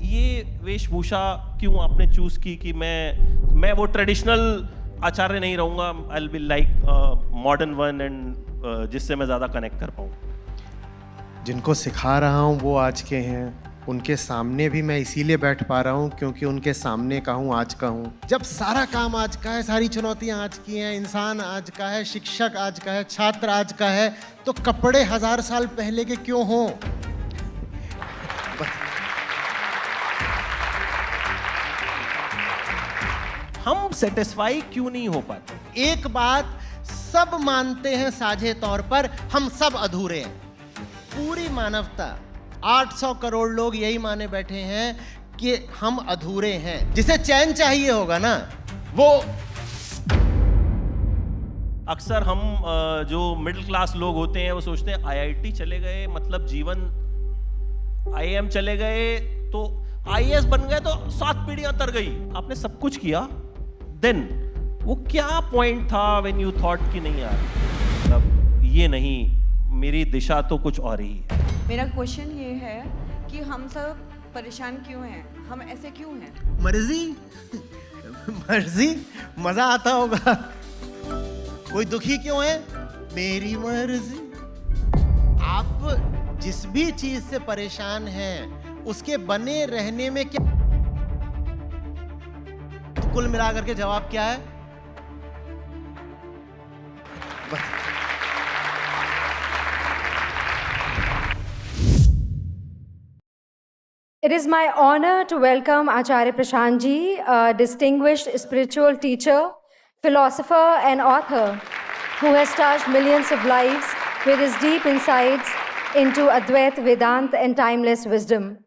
ये वेशभूषा क्यों आपने चूज की कि मैं वो ट्रेडिशनल आचार्य नहीं रहूंगा, I will be like modern one and जिससे मैं ज़्यादा कनेक्ट कर पाऊँ? जिनको सिखा रहा हूँ वो आज के हैं, उनके सामने भी मैं इसीलिए बैठ पा रहा हूँ क्योंकि उनके सामने का हूँ, आज का हूँ। जब सारा काम आज का है, सारी चुनौतियाँ आज की हैं, इंसान आज का है, शिक्षक आज का है, छात्र आज का है, तो कपड़े 1000 साल पहले के क्यों हों? हम सेटिस्फाई क्यों नहीं हो पाते? एक बात सब मानते हैं साझे तौर पर, हम सब अधूरे हैं। पूरी मानवता 800 करोड़ लोग यही माने बैठे हैं कि हम अधूरे हैं। जिसे चैन चाहिए होगा ना, वो अक्सर हम जो मिडिल क्लास लोग होते हैं वो सोचते हैं आईआईटी चले गए मतलब जीवन, आईएम चले गए तो आईएएस बन गए तो 7 पीढ़ियां तर गई। आपने सब कुछ किया, देन वो क्या पॉइंट था व्हेन यू थॉट कि नहीं यार, मतलब ये नहीं, मेरी दिशा तो कुछ और ही है। मेरा क्वेश्चन ये है कि हम सब परेशान क्यों हैं? हम ऐसे क्यों हैं? मर्जी मर्जी मजा आता होगा। कोई दुखी क्यों है? मेरी मर्जी। आप जिस भी चीज से परेशान हैं उसके बने रहने में क्या, तो कुल मिलाकर के जवाब क्या है? बस। It is my honor to welcome Acharya Prashant Ji, a distinguished spiritual teacher, philosopher, and author who has touched millions of lives with his deep insights into Advaita, Vedanta, and timeless wisdom.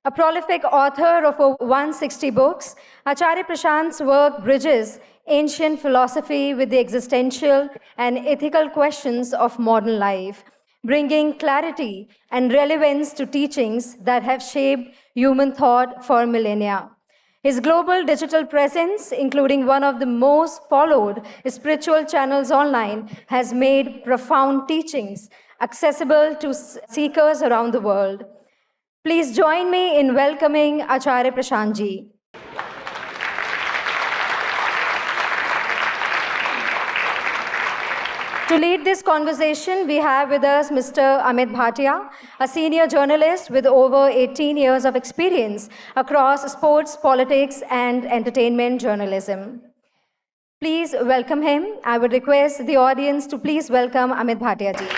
A prolific author of over 160 books, Acharya Prashant's work bridges ancient philosophy with the existential and ethical questions of modern life, bringing clarity and relevance to teachings that have shaped human thought for millennia. His global digital presence, including one of the most followed spiritual channels online, has made profound teachings accessible to seekers around the world. Please join me in welcoming Acharya Prashant Ji. To lead this conversation, we have with us Mr. Amit Bhatia, a senior journalist with over 18 years of experience across sports, politics, and entertainment journalism. Please welcome him. I would request the audience to please welcome Amit Bhatia ji.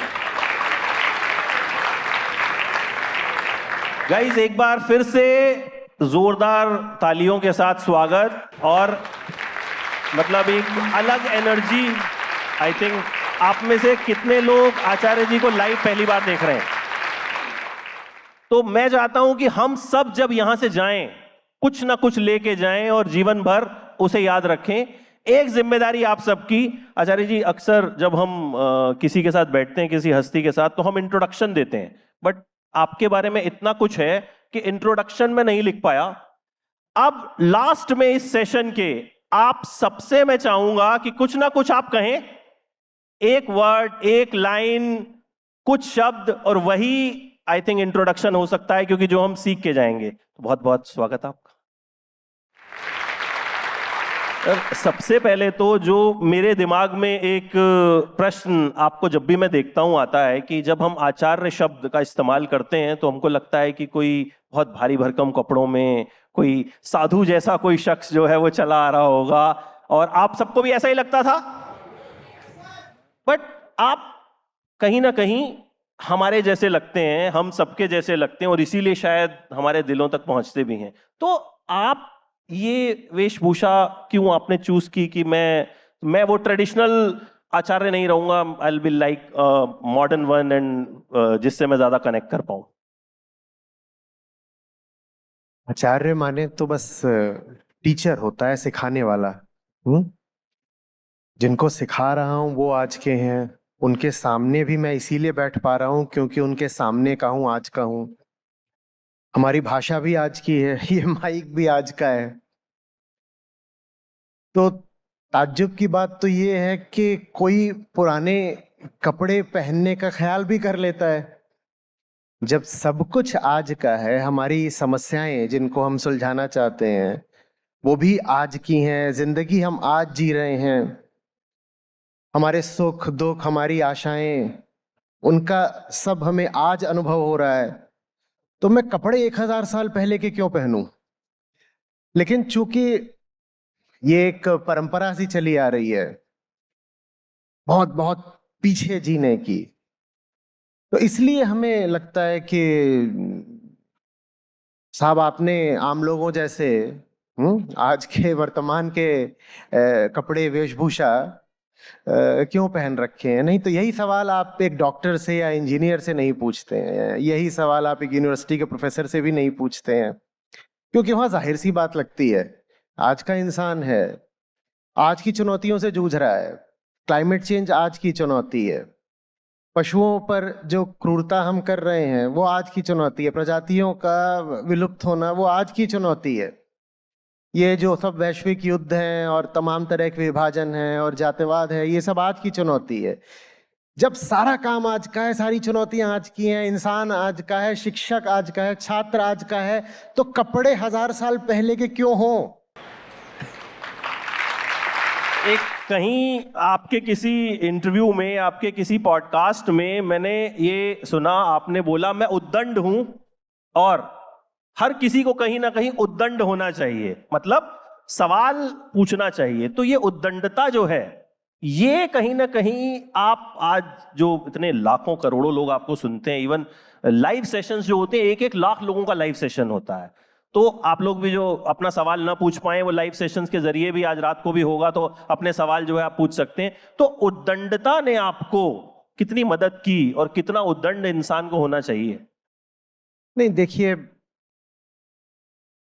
Guys एक बार फिर से जोरदार तालियों के साथ स्वागत, और मतलब एक अलग एनर्जी। आई थिंक आप में से कितने लोग आचार्य जी को लाइव पहली बार देख रहे हैं? तो मैं चाहता हूं कि हम सब जब यहां से जाएं कुछ ना कुछ लेके जाएं और जीवन भर उसे याद रखें। एक जिम्मेदारी आप सबकी। आचार्य जी, अक्सर जब हम किसी के साथ बैठते हैं, किसी हस्ती के साथ, तो हम इंट्रोडक्शन देते हैं, बट आपके बारे में इतना कुछ है कि इंट्रोडक्शन में नहीं लिख पाया। अब लास्ट में इस सेशन के आप सबसे मैं चाहूंगा कि कुछ ना कुछ आप कहें, एक वर्ड, एक लाइन, कुछ शब्द, और वही आई थिंक इंट्रोडक्शन हो सकता है, क्योंकि जो हम सीख के जाएंगे। तो बहुत बहुत स्वागत आपका। सबसे पहले तो जो मेरे दिमाग में एक प्रश्न आपको जब भी मैं देखता हूं आता है कि जब हम आचार्य शब्द का इस्तेमाल करते हैं तो हमको लगता है कि कोई बहुत भारी भरकम कपड़ों में कोई साधु जैसा कोई शख्स जो है वो चला आ रहा होगा, और आप सबको भी ऐसा ही लगता था। बट आप कहीं ना कहीं हमारे जैसे लगते हैं, हम सबके जैसे लगते हैं, और इसीलिए शायद हमारे दिलों तक पहुंचते भी हैं। तो आप ये वेशभूषा क्यों आपने चूज की कि मैं वो ट्रेडिशनल आचार्य नहीं रहूंगा, I will be like modern one and जिससे मैं ज्यादा कनेक्ट कर पाऊं? आचार्य माने तो बस टीचर होता है, सिखाने वाला। जिनको सिखा रहा हूं वो आज के हैं, उनके सामने भी मैं इसीलिए बैठ पा रहा हूं क्योंकि उनके सामने का हूं, आज का हूं। हमारी भाषा भी आज की है, ये माइक भी आज का है। तो ताज्जुब की बात तो ये है कि कोई पुराने कपड़े पहनने का ख्याल भी कर लेता है। जब सब कुछ आज का है, हमारी समस्याएं जिनको हम सुलझाना चाहते हैं वो भी आज की हैं, जिंदगी हम आज जी रहे हैं, हमारे सुख दुख हमारी आशाएं उनका सब हमें आज अनुभव हो रहा है, तो मैं कपड़े 1000 साल पहले के क्यों पहनूं? लेकिन चूंकि ये एक परंपरा सी चली आ रही है बहुत बहुत पीछे जीने की, तो इसलिए हमें लगता है कि साहब आपने आम लोगों जैसे आज के वर्तमान के कपड़े वेशभूषा क्यों पहन रखे हैं। नहीं तो यही सवाल आप एक डॉक्टर से या इंजीनियर से नहीं पूछते हैं, यही सवाल आप एक यूनिवर्सिटी के प्रोफेसर से भी नहीं पूछते हैं, क्योंकि वहां जाहिर सी बात लगती है आज का इंसान है, आज की चुनौतियों से जूझ रहा है। क्लाइमेट चेंज आज की चुनौती है, पशुओं पर जो क्रूरता हम कर रहे हैं वो आज की चुनौती है, प्रजातियों का विलुप्त होना वो आज की चुनौती है, ये जो सब वैश्विक युद्ध हैं और तमाम तरह के विभाजन हैं और जातिवाद है, ये सब आज की चुनौती है। जब सारा काम आज का है, सारी चुनौतियां आज की हैं, इंसान आज का है, शिक्षक आज का है, छात्र आज का है, तो कपड़े 1000 साल पहले के क्यों हों? एक कहीं आपके किसी इंटरव्यू में, आपके किसी पॉडकास्ट में मैंने ये सुना, आपने बोला मैं उद्दंड हूं और हर किसी को कहीं ना कहीं उद्दंड होना चाहिए, मतलब सवाल पूछना चाहिए। तो ये उद्दंडता जो है, ये कहीं ना कहीं आप आज जो इतने लाखों करोड़ों लोग आपको सुनते हैं, इवन लाइव सेशंस जो होते हैं 1-1 लाख लोगों का लाइव सेशन होता है, तो आप लोग भी जो अपना सवाल ना पूछ पाए वो लाइव सेशंस के जरिए भी आज रात को भी होगा, तो अपने सवाल जो है आप पूछ सकते हैं। तो उद्दंडता ने आपको कितनी मदद की और कितना उद्दंड इंसान को होना चाहिए? नहीं देखिए,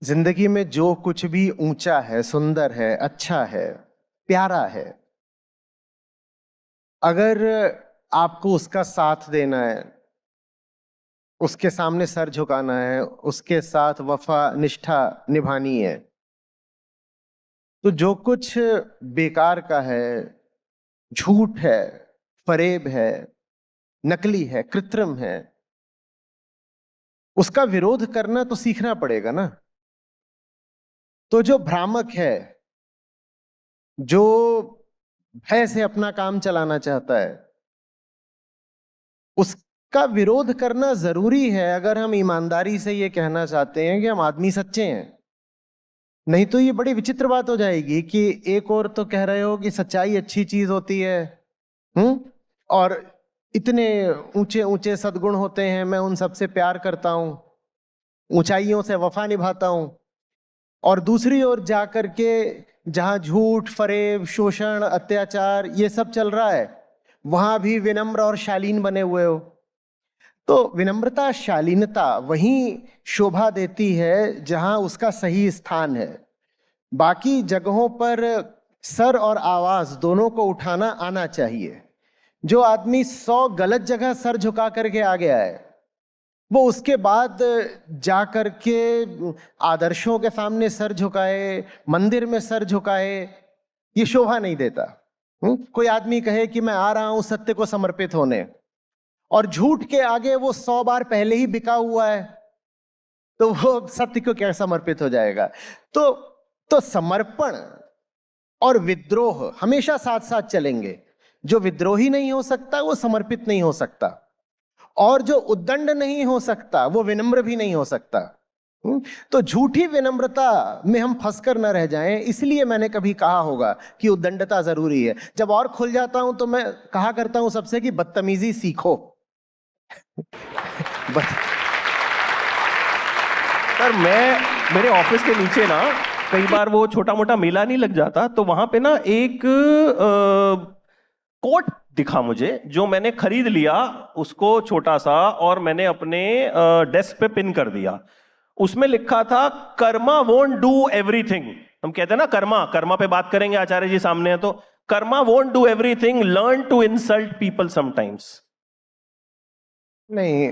जिंदगी में जो कुछ भी ऊंचा है, सुंदर है, अच्छा है, प्यारा है, अगर आपको उसका साथ देना है, उसके सामने सर झुकाना है, उसके साथ वफा निष्ठा निभानी है, तो जो कुछ बेकार का है, झूठ है, फरेब है, नकली है, कृत्रिम है, उसका विरोध करना तो सीखना पड़ेगा ना। तो जो भ्रामक है, जो भय से अपना काम चलाना चाहता है, उसका विरोध करना जरूरी है अगर हम ईमानदारी से ये कहना चाहते हैं कि हम आदमी सच्चे हैं। नहीं तो ये बड़ी विचित्र बात हो जाएगी कि एक और तो कह रहे हो कि सच्चाई अच्छी चीज होती है, और इतने ऊंचे ऊंचे सद्गुण होते हैं, मैं उन सबसे प्यार करता हूं, ऊंचाइयों से वफा निभाता हूं, और दूसरी ओर जाकर के जहां झूठ, फरेब, शोषण, अत्याचार ये सब चल रहा है, वहां भी विनम्र और शालीन बने हुए हो। तो विनम्रता, शालीनता वहीं शोभा देती है जहां उसका सही स्थान है। बाकी जगहों पर सर और आवाज दोनों को उठाना आना चाहिए। जो आदमी 100 गलत जगह सर झुका करके आ गया है, वो उसके बाद जा करके आदर्शों के सामने सर झुकाए, मंदिर में सर झुकाए, ये शोभा नहीं देता। कोई आदमी कहे कि मैं आ रहा हूं सत्य को समर्पित होने, और झूठ के आगे वो 100 बार पहले ही बिका हुआ है, तो वो सत्य को क्या समर्पित हो जाएगा? तो समर्पण और विद्रोह हमेशा साथ साथ चलेंगे। जो विद्रोही नहीं हो सकता वो समर्पित नहीं हो सकता, और जो उद्दंड नहीं हो सकता वो विनम्र भी नहीं हो सकता। तो झूठी विनम्रता में हम फंसकर न रह जाएं, इसलिए मैंने कभी कहा होगा कि उद्दंडता जरूरी है। जब और खुल जाता हूं तो मैं कहा करता हूं सबसे कि बदतमीजी सीखो। सर, मेरे ऑफिस के नीचे ना कई बार वो छोटा मोटा मेला नहीं लग जाता, तो वहां पे ना एक कोट दिखा मुझे, जो मैंने खरीद लिया उसको छोटा सा, और मैंने अपने डेस्क पे पिन कर दिया। उसमें लिखा था कर्मा वोंट डू एवरीथिंग। हम कहते हैं ना कर्मा पे बात करेंगे, आचार्य जी सामने है, तो karma won't do everything, learn to insult people sometimes. नहीं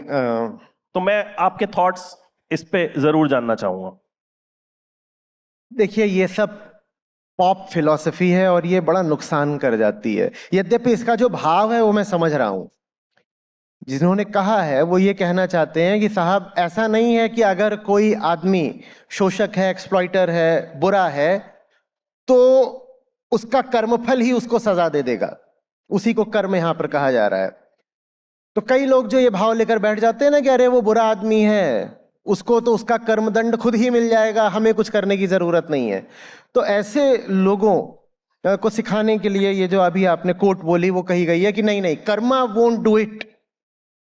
तो मैं आपके थॉट्स इस पे जरूर जानना चाहूंगा। देखिए, ये सब पॉप फिलॉसफी है और ये बड़ा नुकसान कर जाती है। यद्यपि इसका जो भाव है वो मैं समझ रहा हूं। जिन्होंने कहा है वो ये कहना चाहते हैं कि साहब ऐसा नहीं है कि अगर कोई आदमी शोषक है, एक्सप्लॉइटर है, बुरा है, तो उसका कर्मफल ही उसको सजा दे देगा। उसी को कर्म यहां पर कहा जा रहा है। तो कई लोग जो ये भाव लेकर बैठ जाते हैं ना कि अरे वो बुरा आदमी है, उसको तो उसका कर्मदंड खुद ही मिल जाएगा, हमें कुछ करने की जरूरत नहीं है। तो ऐसे लोगों को सिखाने के लिए ये जो अभी आपने कोट बोली वो कही गई है कि नहीं नहीं, कर्मा वोंट डू इट,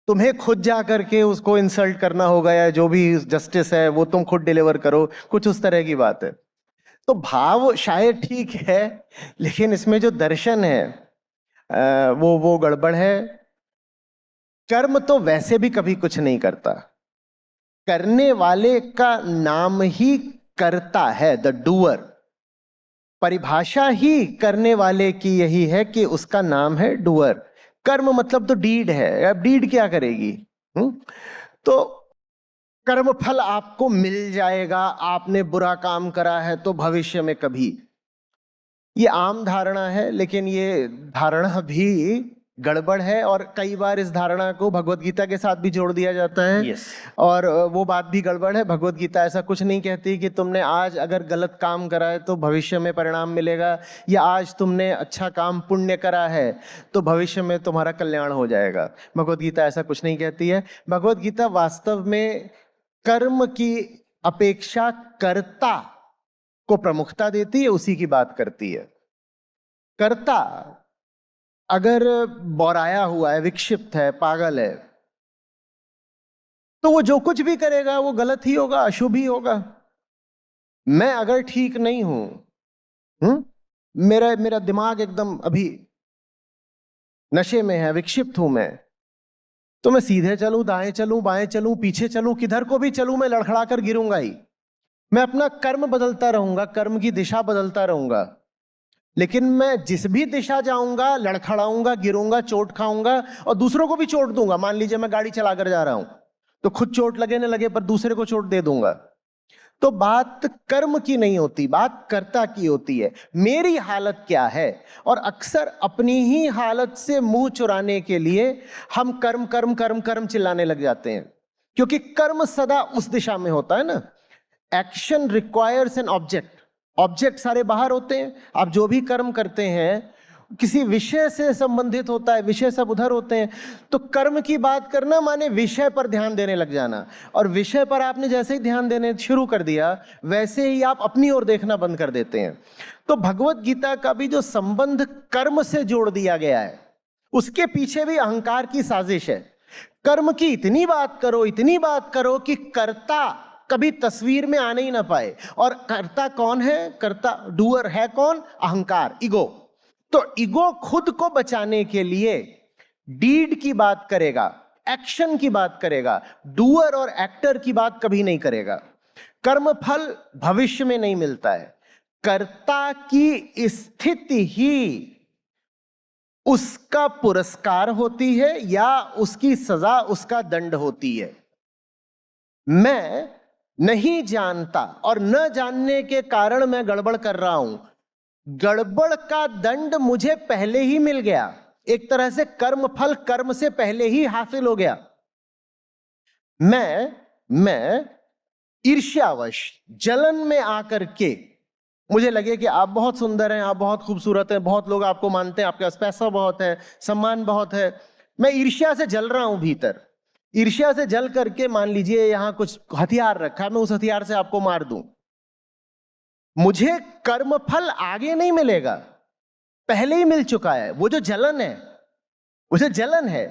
तुम्हें खुद जा करके उसको इंसल्ट करना होगा, या जो भी जस्टिस है वो तुम खुद डिलीवर करो, कुछ उस तरह की बात है। तो भाव शायद ठीक है, लेकिन इसमें जो दर्शन है वो गड़बड़ है। कर्म तो वैसे भी कभी कुछ नहीं करता, करने वाले का नाम ही करता है, द डूअर। परिभाषा ही करने वाले की यही है कि उसका नाम है डूअर। कर्म मतलब तो डीड है, अब डीड क्या करेगी? तो कर्म फल आपको मिल जाएगा, आपने बुरा काम करा है तो भविष्य में कभी। ये आम धारणा है, लेकिन ये धारणा भी गड़बड़ है, और कई बार इस धारणा को भगवत गीता के साथ भी जोड़ दिया जाता है। Yes. और वो बात भी गड़बड़ है। भगवत गीता ऐसा कुछ नहीं कहती कि तुमने आज अगर गलत काम करा है तो भविष्य में परिणाम मिलेगा, या आज तुमने अच्छा काम पुण्य करा है तो भविष्य में तुम्हारा कल्याण हो जाएगा। भगवत गीता ऐसा कुछ नहीं कहती है। भगवत गीता वास्तव में कर्म की अपेक्षा कर्ता को प्रमुखता देती है, उसी की बात करती है। कर्ता अगर बौराया हुआ है, विक्षिप्त है, पागल है, तो वो जो कुछ भी करेगा वो गलत ही होगा, अशुभ ही होगा। मैं अगर ठीक नहीं हूं, मेरा दिमाग एकदम अभी नशे में है, विक्षिप्त हूं मैं, तो मैं सीधे चलूं, दाएं चलूं, बाएं चलूं, पीछे चलूं, किधर को भी चलूं, मैं लड़खड़ा कर गिरूंगा ही। मैं अपना कर्म बदलता रहूंगा, कर्म की दिशा बदलता रहूंगा, लेकिन मैं जिस भी दिशा जाऊंगा लड़खड़ाऊंगा, गिरूंगा, चोट खाऊंगा और दूसरों को भी चोट दूंगा। मान लीजिए मैं गाड़ी चला कर जा रहा हूं तो खुद चोट लगे न लगे पर दूसरे को चोट दे दूंगा। तो बात कर्म की नहीं होती, बात कर्ता की होती है। मेरी हालत क्या है? और अक्सर अपनी ही हालत से मुंह चुराने के लिए हम कर्म कर्म कर्म कर्म चिल्लाने लग जाते हैं, क्योंकि कर्म सदा उस दिशा में होता है ना। Action requires an object, object सारे बाहर होते हैं। आप जो भी कर्म करते हैं किसी विषय से संबंधित होता है, विषय सब उधर होते हैं। तो कर्म की बात करना माने विषय पर ध्यान देने लग जाना, और विषय पर आपने जैसे ही ध्यान देने शुरू कर दिया वैसे ही आप अपनी ओर देखना बंद कर देते हैं। तो भगवत गीता का भी जो संबंध कर्म से जोड़ दिया गया है, उसके पीछे भी अहंकार की साजिश है। कर्म की इतनी बात करो, इतनी बात करो कि कर्ता कभी तस्वीर में आने ही ना पाए। और कर्ता कौन है? कर्ता डूअर है कौन? अहंकार, ईगो। तो ईगो खुद को बचाने के लिए डीड की बात करेगा, एक्शन की बात करेगा, डूअर और एक्टर की बात कभी नहीं करेगा। कर्म फल भविष्य में नहीं मिलता है, कर्ता की स्थिति ही उसका पुरस्कार होती है या उसकी सजा, उसका दंड होती है। मैं नहीं जानता और न जानने के कारण मैं गड़बड़ कर रहा हूं, गड़बड़ का दंड मुझे पहले ही मिल गया। एक तरह से कर्म फल कर्म से पहले ही हासिल हो गया। मैं ईर्ष्यावश जलन में आकर के मुझे लगे कि आप बहुत सुंदर हैं, आप बहुत खूबसूरत हैं, बहुत लोग आपको मानते हैं, आपके पास पैसा बहुत है, सम्मान बहुत है, मैं ईर्ष्या से जल रहा हूं भीतर। ईर्ष्या से जल करके मान लीजिए यहां कुछ हथियार रखा है, मैं उस हथियार से आपको मार दूं, मुझे कर्मफल आगे नहीं मिलेगा, पहले ही मिल चुका है। वो जो जलन है, वो जो जलन है,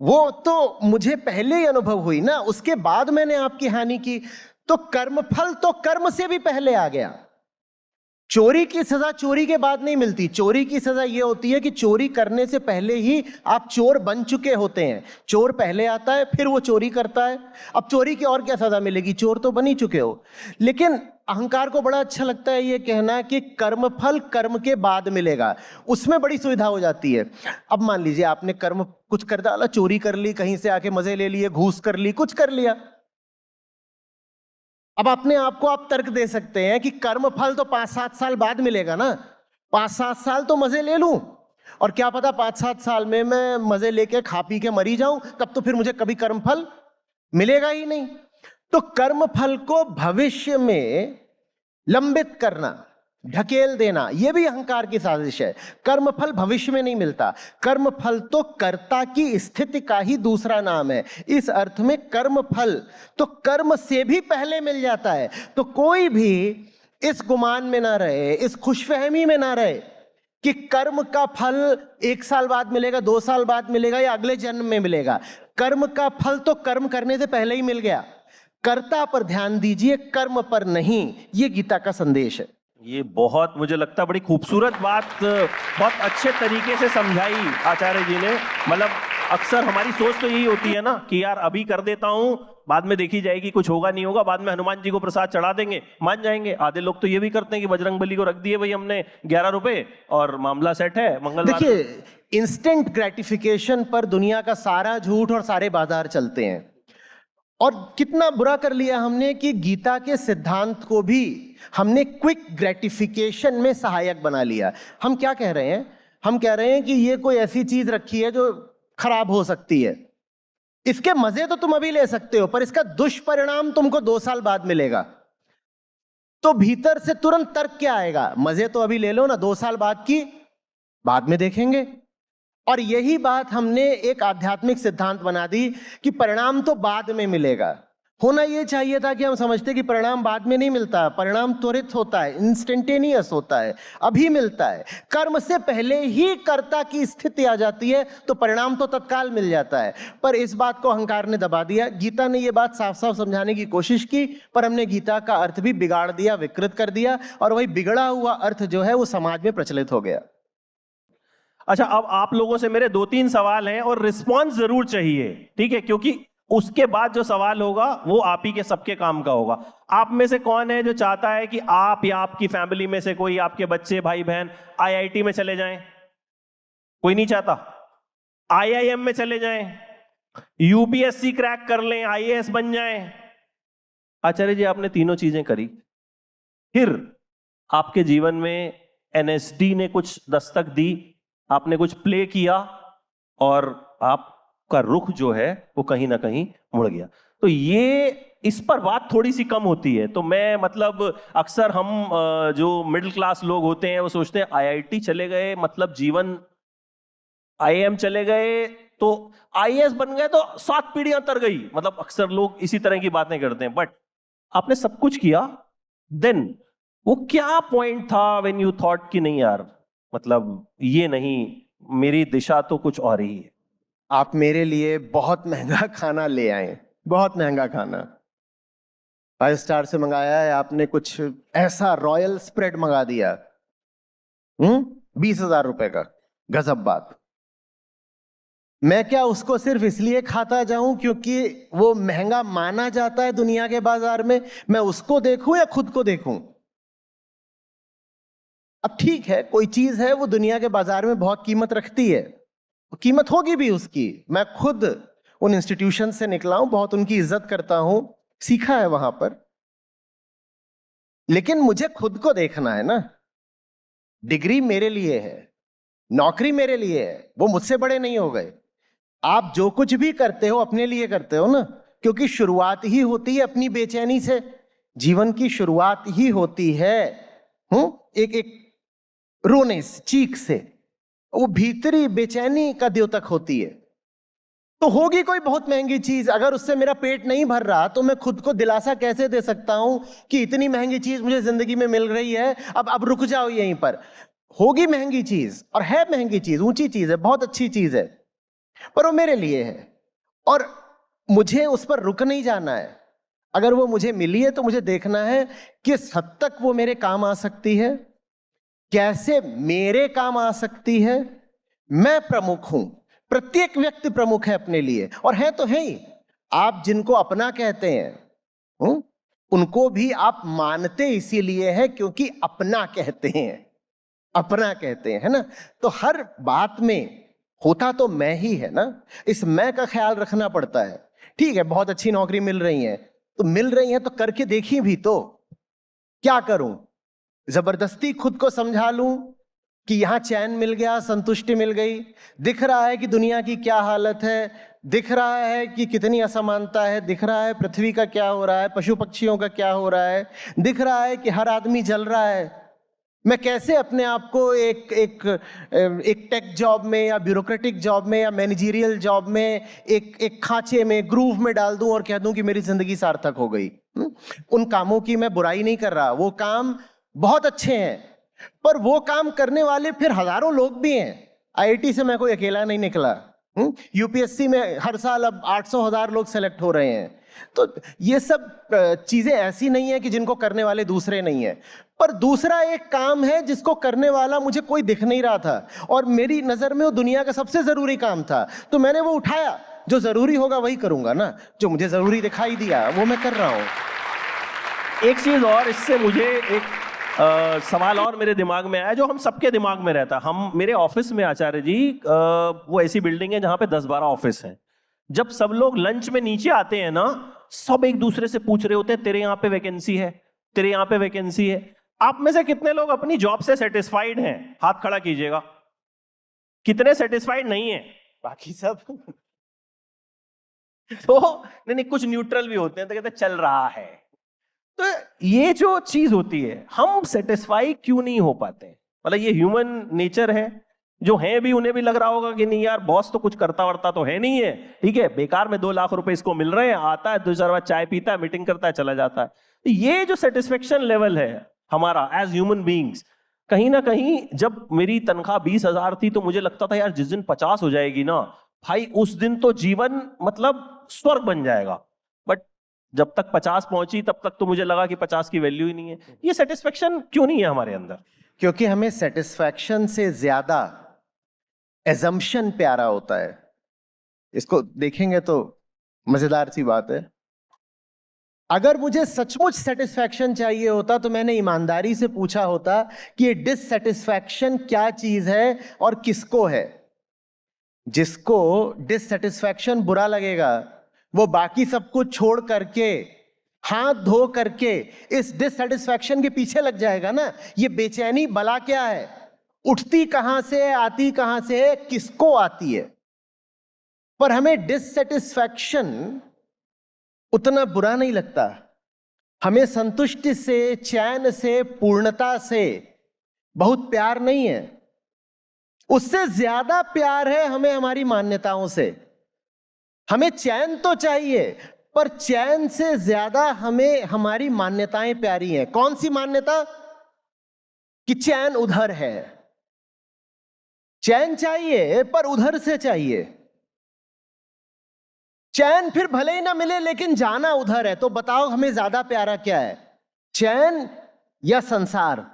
वो तो मुझे पहले ही अनुभव हुई ना, उसके बाद मैंने आपकी हानि की। तो कर्मफल तो कर्म से भी पहले आ गया। चोरी की सजा चोरी के बाद नहीं मिलती। चोरी की सजा यह होती है कि चोरी करने से पहले ही आप चोर बन चुके होते हैं। चोर पहले आता है, फिर वो चोरी करता है। अब चोरी की और क्या सजा मिलेगी? चोर तो बन ही चुके हो। लेकिन अहंकार को बड़ा अच्छा लगता है ये कहना कि कर्मफल कर्म के बाद मिलेगा, उसमें बड़ी सुविधा हो जाती है। अब मान लीजिए आपने कर्म कुछ कर डाला, चोरी कर ली, कहीं से आके मजे ले लिए, घूस कर ली, कुछ कर लिया। अब अपने आप को आप तर्क दे सकते हैं कि कर्म फल तो 5-7 साल बाद मिलेगा ना, 5-7 साल तो मजे ले लूं। और क्या पता 5-7 साल में मैं मजे लेके खा पी के मरी जाऊं, तब तो फिर मुझे कभी कर्मफल मिलेगा ही नहीं। तो कर्मफल को भविष्य में लंबित करना, ढकेल देना, यह भी अहंकार की साजिश है। कर्मफल भविष्य में नहीं मिलता, कर्मफल तो कर्ता की स्थिति का ही दूसरा नाम है। इस अर्थ में कर्मफल तो कर्म से भी पहले मिल जाता है। तो कोई भी इस गुमान में ना रहे, इस खुशफहमी में ना रहे कि कर्म का फल 1 साल बाद मिलेगा, 2 साल बाद मिलेगा या अगले जन्म में मिलेगा। कर्म का फल तो कर्म करने से पहले ही मिल गया। कर्ता पर ध्यान दीजिए, कर्म पर नहीं। ये गीता का संदेश है। ये बहुत, मुझे लगता है बड़ी खूबसूरत बात, बहुत अच्छे तरीके से समझाई आचार्य जी ने। मतलब अक्सर हमारी सोच तो यही होती है ना कि यार अभी कर देता हूं, बाद में देखी जाएगी, कुछ होगा नहीं होगा, बाद में हनुमान जी को प्रसाद चढ़ा देंगे, मान जाएंगे। आधे लोग तो ये भी करते हैं कि बजरंगबली को रख दिए भाई हमने 11 रुपए और मामला सेट है, मंगलवार। देखिए, इंस्टेंट ग्रेटिफिकेशन पर दुनिया का सारा झूठ और सारे बाजार चलते हैं। और कितना बुरा कर लिया हमने कि गीता के सिद्धांत को भी हमने क्विक ग्रेटिफिकेशन में सहायक बना लिया। हम क्या कह रहे हैं? हम कह रहे हैं कि ये कोई ऐसी चीज रखी है जो खराब हो सकती है, इसके मजे तो तुम अभी ले सकते हो, पर इसका दुष्परिणाम तुमको 2 साल बाद मिलेगा। तो भीतर से तुरंत तर्क क्या आएगा? मजे तो अभी ले लो ना, 2 साल बाद की बाद में देखेंगे। और यही बात हमने एक आध्यात्मिक सिद्धांत बना दी कि परिणाम तो बाद में मिलेगा। होना यह चाहिए था कि हम समझते कि परिणाम बाद में नहीं मिलता, परिणाम त्वरित होता है, इंस्टेंटेनियस होता है, अभी मिलता है। कर्म से पहले ही कर्ता की स्थिति आ जाती है तो परिणाम तो तत्काल मिल जाता है। पर इस बात को अहंकार ने दबा दिया। गीता ने यह बात साफ साफ समझाने की कोशिश की, पर हमने गीता का अर्थ भी बिगाड़ दिया, विकृत कर दिया, और वही बिगड़ा हुआ अर्थ जो है वो समाज में प्रचलित हो गया। अच्छा, अब आप लोगों से मेरे 2-3 सवाल हैं और रिस्पॉन्स जरूर चाहिए, ठीक है? क्योंकि उसके बाद जो सवाल होगा वो आप ही के सबके काम का होगा। आप में से कौन है जो चाहता है कि आप या आपकी फैमिली में से कोई, आपके बच्चे, भाई बहन आईआईटी में चले जाएं? कोई नहीं चाहता? आईआईएम में चले जाएं, यूपीएससी क्रैक कर लें, आईएएस बन जाएं? आचार्य जी, आपने तीनों चीजें करी, फिर आपके जीवन में एनएसडी ने कुछ दस्तक दी, आपने कुछ प्ले किया और आपका रुख जो है वो कहीं ना कहीं मुड़ गया। तो ये, इस पर बात थोड़ी सी कम होती है। तो मैं मतलब अक्सर हम जो मिडिल क्लास लोग होते हैं वो सोचते हैं आईआईटी चले गए मतलब जीवन, आईएएम चले गए तो आईएएस बन गए तो 7 पीढ़ियां तर गई। मतलब अक्सर लोग इसी तरह की बातें करते हैं। बट आपने सब कुछ किया, देन वो क्या पॉइंट था व्हेन यू थॉट कि नहीं यार, मतलब ये नहीं, मेरी दिशा तो कुछ और ही है? आप मेरे लिए बहुत महंगा खाना ले आए, बहुत महंगा खाना 5 स्टार से मंगाया है आपने, कुछ ऐसा रॉयल स्प्रेड मंगा दिया 20,000 रुपए का, गजब बात। मैं क्या उसको सिर्फ इसलिए खाता जाऊं क्योंकि वो महंगा माना जाता है दुनिया के बाजार में? मैं उसको देखूं या खुद को देखूं? अब ठीक है, कोई चीज है वो दुनिया के बाजार में बहुत कीमत रखती है, कीमत होगी भी उसकी। मैं खुद उन इंस्टीट्यूशन से निकला हूं, बहुत उनकी इज्जत करता हूं, सीखा है वहां पर। लेकिन मुझे खुद को देखना है ना। डिग्री मेरे लिए है, नौकरी मेरे लिए है, वो मुझसे बड़े नहीं हो गए। आप जो कुछ भी करते हो अपने लिए करते हो ना, क्योंकि शुरुआत ही होती है अपनी बेचैनी से। जीवन की शुरुआत ही होती है एक रोने से, चीख से। वो भीतरी बेचैनी का द्योतक होती है। तो होगी कोई बहुत महंगी चीज, अगर उससे मेरा पेट नहीं भर रहा तो मैं खुद को दिलासा कैसे दे सकता हूं कि इतनी महंगी चीज मुझे जिंदगी में मिल रही है, अब रुक जाओ यहीं पर। होगी महंगी चीज, और है महंगी चीज, ऊंची चीज है, बहुत अच्छी चीज है, पर वो मेरे लिए है और मुझे उस पर रुक नहीं जाना है। अगर वो मुझे मिली है तो मुझे देखना है किस हद तक वो मेरे काम आ सकती है, कैसे मेरे काम आ सकती है। मैं प्रमुख हूं, प्रत्येक व्यक्ति प्रमुख है अपने लिए, और है तो है ही। आप जिनको अपना कहते हैं उनको भी आप मानते इसीलिए है क्योंकि अपना कहते हैं, अपना कहते हैं, है ना। तो हर बात में होता तो मैं ही है ना, इस मैं का ख्याल रखना पड़ता है। ठीक है, बहुत अच्छी नौकरी मिल रही है तो मिल रही है तो करके देखी भी तो, क्या करूं? जबरदस्ती खुद को समझा लूं कि यहाँ चैन मिल गया, संतुष्टि मिल गई। दिख रहा है कि दुनिया की क्या हालत है, दिख रहा है कि कितनी असमानता है, दिख रहा है पृथ्वी का क्या हो रहा है, पशु पक्षियों का क्या हो रहा है, दिख रहा है कि हर आदमी जल रहा है। मैं कैसे अपने आप को एक टेक जॉब में या ब्यूरोक्रेटिक जॉब में या मैनेजरियल जॉब में एक खांचे में, ग्रूव में डाल दूं और कह दूं कि मेरी जिंदगी सार्थक हो गई। उन कामों की मैं बुराई नहीं कर रहा, वो काम बहुत अच्छे हैं, पर वो काम करने वाले फिर हजारों लोग भी हैं। आईआईटी से मैं कोई अकेला नहीं निकला। यूपीएससी में हर साल अब 800,000 लोग सेलेक्ट हो रहे हैं। तो ये सब चीजें ऐसी नहीं है कि जिनको करने वाले दूसरे नहीं है। पर दूसरा एक काम है जिसको करने वाला मुझे कोई दिख नहीं रहा था, और मेरी नजर में वो दुनिया का सबसे जरूरी काम था, तो मैंने वो उठाया। जो जरूरी होगा वही करूंगा ना, जो मुझे जरूरी दिखाई दिया वो मैं कर रहा हूं। एक चीज और, इससे मुझे एक सवाल और मेरे दिमाग में आया, जो हम सबके दिमाग में रहता। हम मेरे ऑफिस में आचार्य जी, वो ऐसी बिल्डिंग है जहां पे 10-12 ऑफिस हैं। जब सब लोग लंच में नीचे आते हैं ना, सब एक दूसरे से पूछ रहे होते हैं, तेरे यहाँ पे वैकेंसी है, तेरे यहाँ पे वैकेंसी है। आप में से कितने लोग अपनी जॉब से सेटिस्फाइड हैं? हाथ खड़ा कीजिएगा। कितने सेटिस्फाइड नहीं है? बाकी सब तो नहीं, कुछ न्यूट्रल भी होते हैं, तो कहते हैं चल रहा है। तो ये जो चीज होती है, हम सेटिस्फाई क्यों नहीं हो पाते? मतलब ये ह्यूमन नेचर है। जो है भी उन्हें भी लग रहा होगा कि नहीं यार, बॉस तो कुछ करता वर्ता तो है नहीं है, ठीक है, बेकार में 2 लाख रुपए इसको मिल रहे हैं, आता है 2-4 बार चाय पीता है, मीटिंग करता है, चला जाता है। तो ये जो सेटिस्फेक्शन लेवल है हमारा एज ह्यूमन बीइंग्स, कहीं ना कहीं जब मेरी तनख्वाह 20,000 थी तो मुझे लगता था यार जिस दिन 50 हो जाएगी ना भाई, उस दिन तो जीवन मतलब स्वर्ग बन जाएगा। बट जब तक 50 पहुंची तब तक तो मुझे लगा कि 50 की वैल्यू ही नहीं है। ये सेटिस्फेक्शन क्यों नहीं है हमारे अंदर? क्योंकि हमें सेटिस्फैक्शन से ज्यादा एजम्पशन प्यारा होता है। इसको देखेंगे तो मजेदार सी बात है। अगर मुझे सचमुच सेटिस्फैक्शन चाहिए होता तो मैंने ईमानदारी से पूछा होता कि ये डिससेटिस्फैक्शन क्या चीज है और किसको है। जिसको डिससेटिस्फैक्शन बुरा लगेगा वो बाकी सब कुछ छोड़ करके, हाथ धो करके इस डिससेटिस्फैक्शन के पीछे लग जाएगा ना। ये बेचैनी बला क्या है, उठती कहां से है, आती कहां से है, किसको आती है? पर हमें डिससेटिस्फैक्शन उतना बुरा नहीं लगता। हमें संतुष्टि से, चैन से, पूर्णता से बहुत प्यार नहीं है। उससे ज्यादा प्यार है हमें हमारी मान्यताओं से। हमें चैन तो चाहिए, पर चैन से ज्यादा हमें हमारी मान्यताएं प्यारी हैं। कौन सी मान्यता? कि चैन उधर है। चैन चाहिए पर उधर से चाहिए। चैन फिर भले ही ना मिले लेकिन जाना उधर है। तो बताओ हमें ज्यादा प्यारा क्या है, चैन या संसार?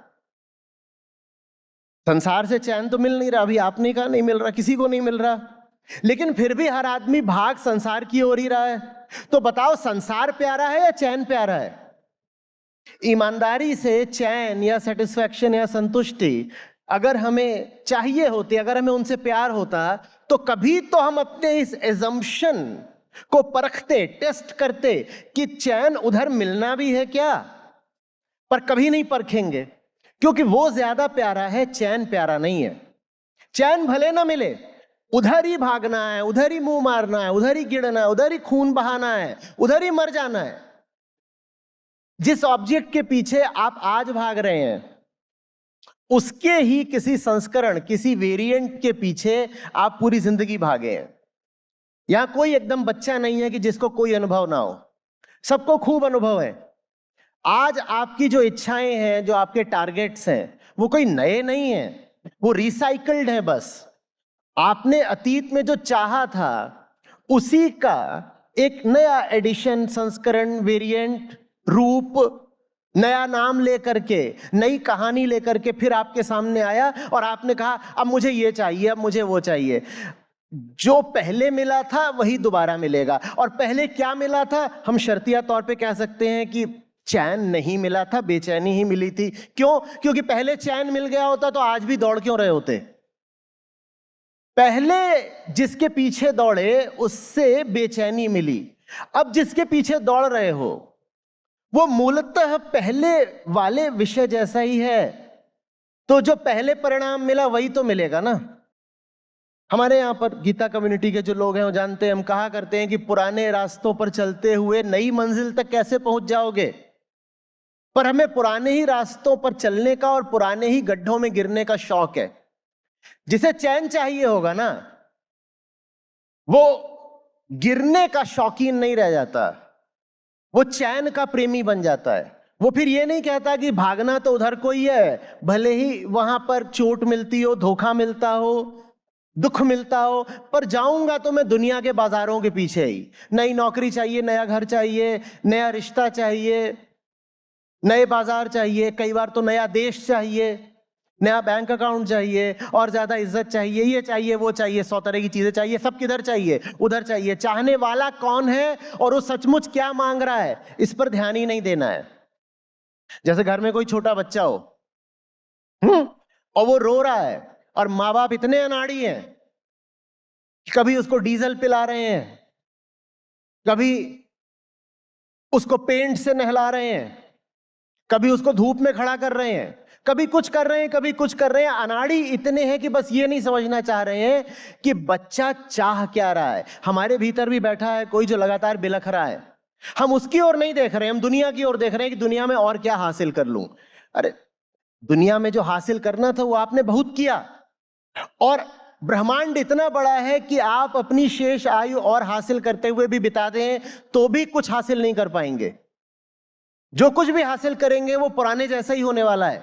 संसार से चैन तो मिल नहीं रहा, अभी आपने कहा नहीं मिल रहा, किसी को नहीं मिल रहा, लेकिन फिर भी हर आदमी भाग संसार की ओर ही रहा है। तो बताओ संसार प्यारा है या चैन प्यारा है? ईमानदारी से चैन या सेटिस्फैक्शन या संतुष्टि अगर हमें चाहिए होती, अगर हमें उनसे प्यार होता, तो कभी तो हम अपने इस एजम्पशन को परखते, टेस्ट करते कि चैन उधर मिलना भी है क्या। पर कभी नहीं परखेंगे, क्योंकि वो ज्यादा प्यारा है, चैन प्यारा नहीं है। चैन भले ना मिले, उधर ही भागना है, उधर ही मुंह मारना है, उधर ही गिरना है, उधर ही खून बहाना है, उधर ही मर जाना है। जिस ऑब्जेक्ट के पीछे आप आज भाग रहे हैं उसके ही किसी संस्करण, किसी वेरिएंट के पीछे आप पूरी जिंदगी भागे हैं। यहां कोई एकदम बच्चा नहीं है कि जिसको कोई अनुभव ना हो, सबको खूब अनुभव है। आज आपकी जो इच्छाएं हैं, जो आपके टारगेट्स हैं, वो कोई नए नहीं हैं, वो रिसाइकल्ड है। बस आपने अतीत में जो चाहा था उसी का एक नया एडिशन, संस्करण, वेरिएंट, रूप, नया नाम लेकर के, नई कहानी लेकर के फिर आपके सामने आया और आपने कहा अब मुझे ये चाहिए, अब मुझे वो चाहिए। जो पहले मिला था वही दोबारा मिलेगा। और पहले क्या मिला था? हम शर्तिया तौर पे कह सकते हैं कि चैन नहीं मिला था, बेचैनी ही मिली थी। क्यों? क्योंकि पहले चैन मिल गया होता तो आज भी दौड़ क्यों रहे होते? पहले जिसके पीछे दौड़े उससे बेचैनी मिली। अब जिसके पीछे दौड़ रहे हो वो मूलतः पहले वाले विषय जैसा ही है। तो जो पहले परिणाम मिला वही तो मिलेगा ना। हमारे यहाँ पर गीता कम्युनिटी के जो लोग हैं वो जानते हैं, हम कहा करते हैं कि पुराने रास्तों पर चलते हुए नई मंजिल तक कैसे पहुंच जाओगे। पर हमें पुराने ही रास्तों पर चलने का और पुराने ही गड्ढों में गिरने का शौक है। जिसे चैन चाहिए होगा ना, वो गिरने का शौकीन नहीं रह जाता, वो चैन का प्रेमी बन जाता है। वो फिर ये नहीं कहता कि भागना तो उधर को ही है, भले ही वहां पर चोट मिलती हो, धोखा मिलता हो, दुख मिलता हो, पर जाऊंगा तो मैं दुनिया के बाजारों के पीछे ही। नई नौकरी चाहिए, नया घर चाहिए, नया रिश्ता चाहिए, नए बाजार चाहिए, कई बार तो नया देश चाहिए, नया बैंक अकाउंट चाहिए, और ज्यादा इज्जत चाहिए, ये चाहिए, वो चाहिए, 100 तरह की चीजें चाहिए। सब किधर चाहिए? उधर चाहिए। चाहने वाला कौन है और वो सचमुच क्या मांग रहा है, इस पर ध्यान ही नहीं देना है। जैसे घर में कोई छोटा बच्चा हो और वो रो रहा है, और माँ बाप इतने अनाड़ी हैं कि कभी उसको डीजल पिला रहे हैं, कभी उसको पेंट से नहला रहे हैं, कभी उसको धूप में खड़ा कर रहे हैं, कभी कुछ कर रहे हैं, कभी कुछ कर रहे हैं। अनाड़ी इतने हैं कि बस ये नहीं समझना चाह रहे हैं कि बच्चा चाह क्या रहा है। हमारे भीतर भी बैठा है कोई जो लगातार बिलख रहा है। हम उसकी ओर नहीं देख रहे हैं, हम दुनिया की ओर देख रहे हैं कि दुनिया में और क्या हासिल कर लूं। अरे दुनिया में जो हासिल करना था वो आपने बहुत किया, और ब्रह्मांड इतना बड़ा है कि आप अपनी शेष आयु और हासिल करते हुए भी बिता दें तो भी कुछ हासिल नहीं कर पाएंगे। जो कुछ भी हासिल करेंगे वो पुराने जैसा ही होने वाला है।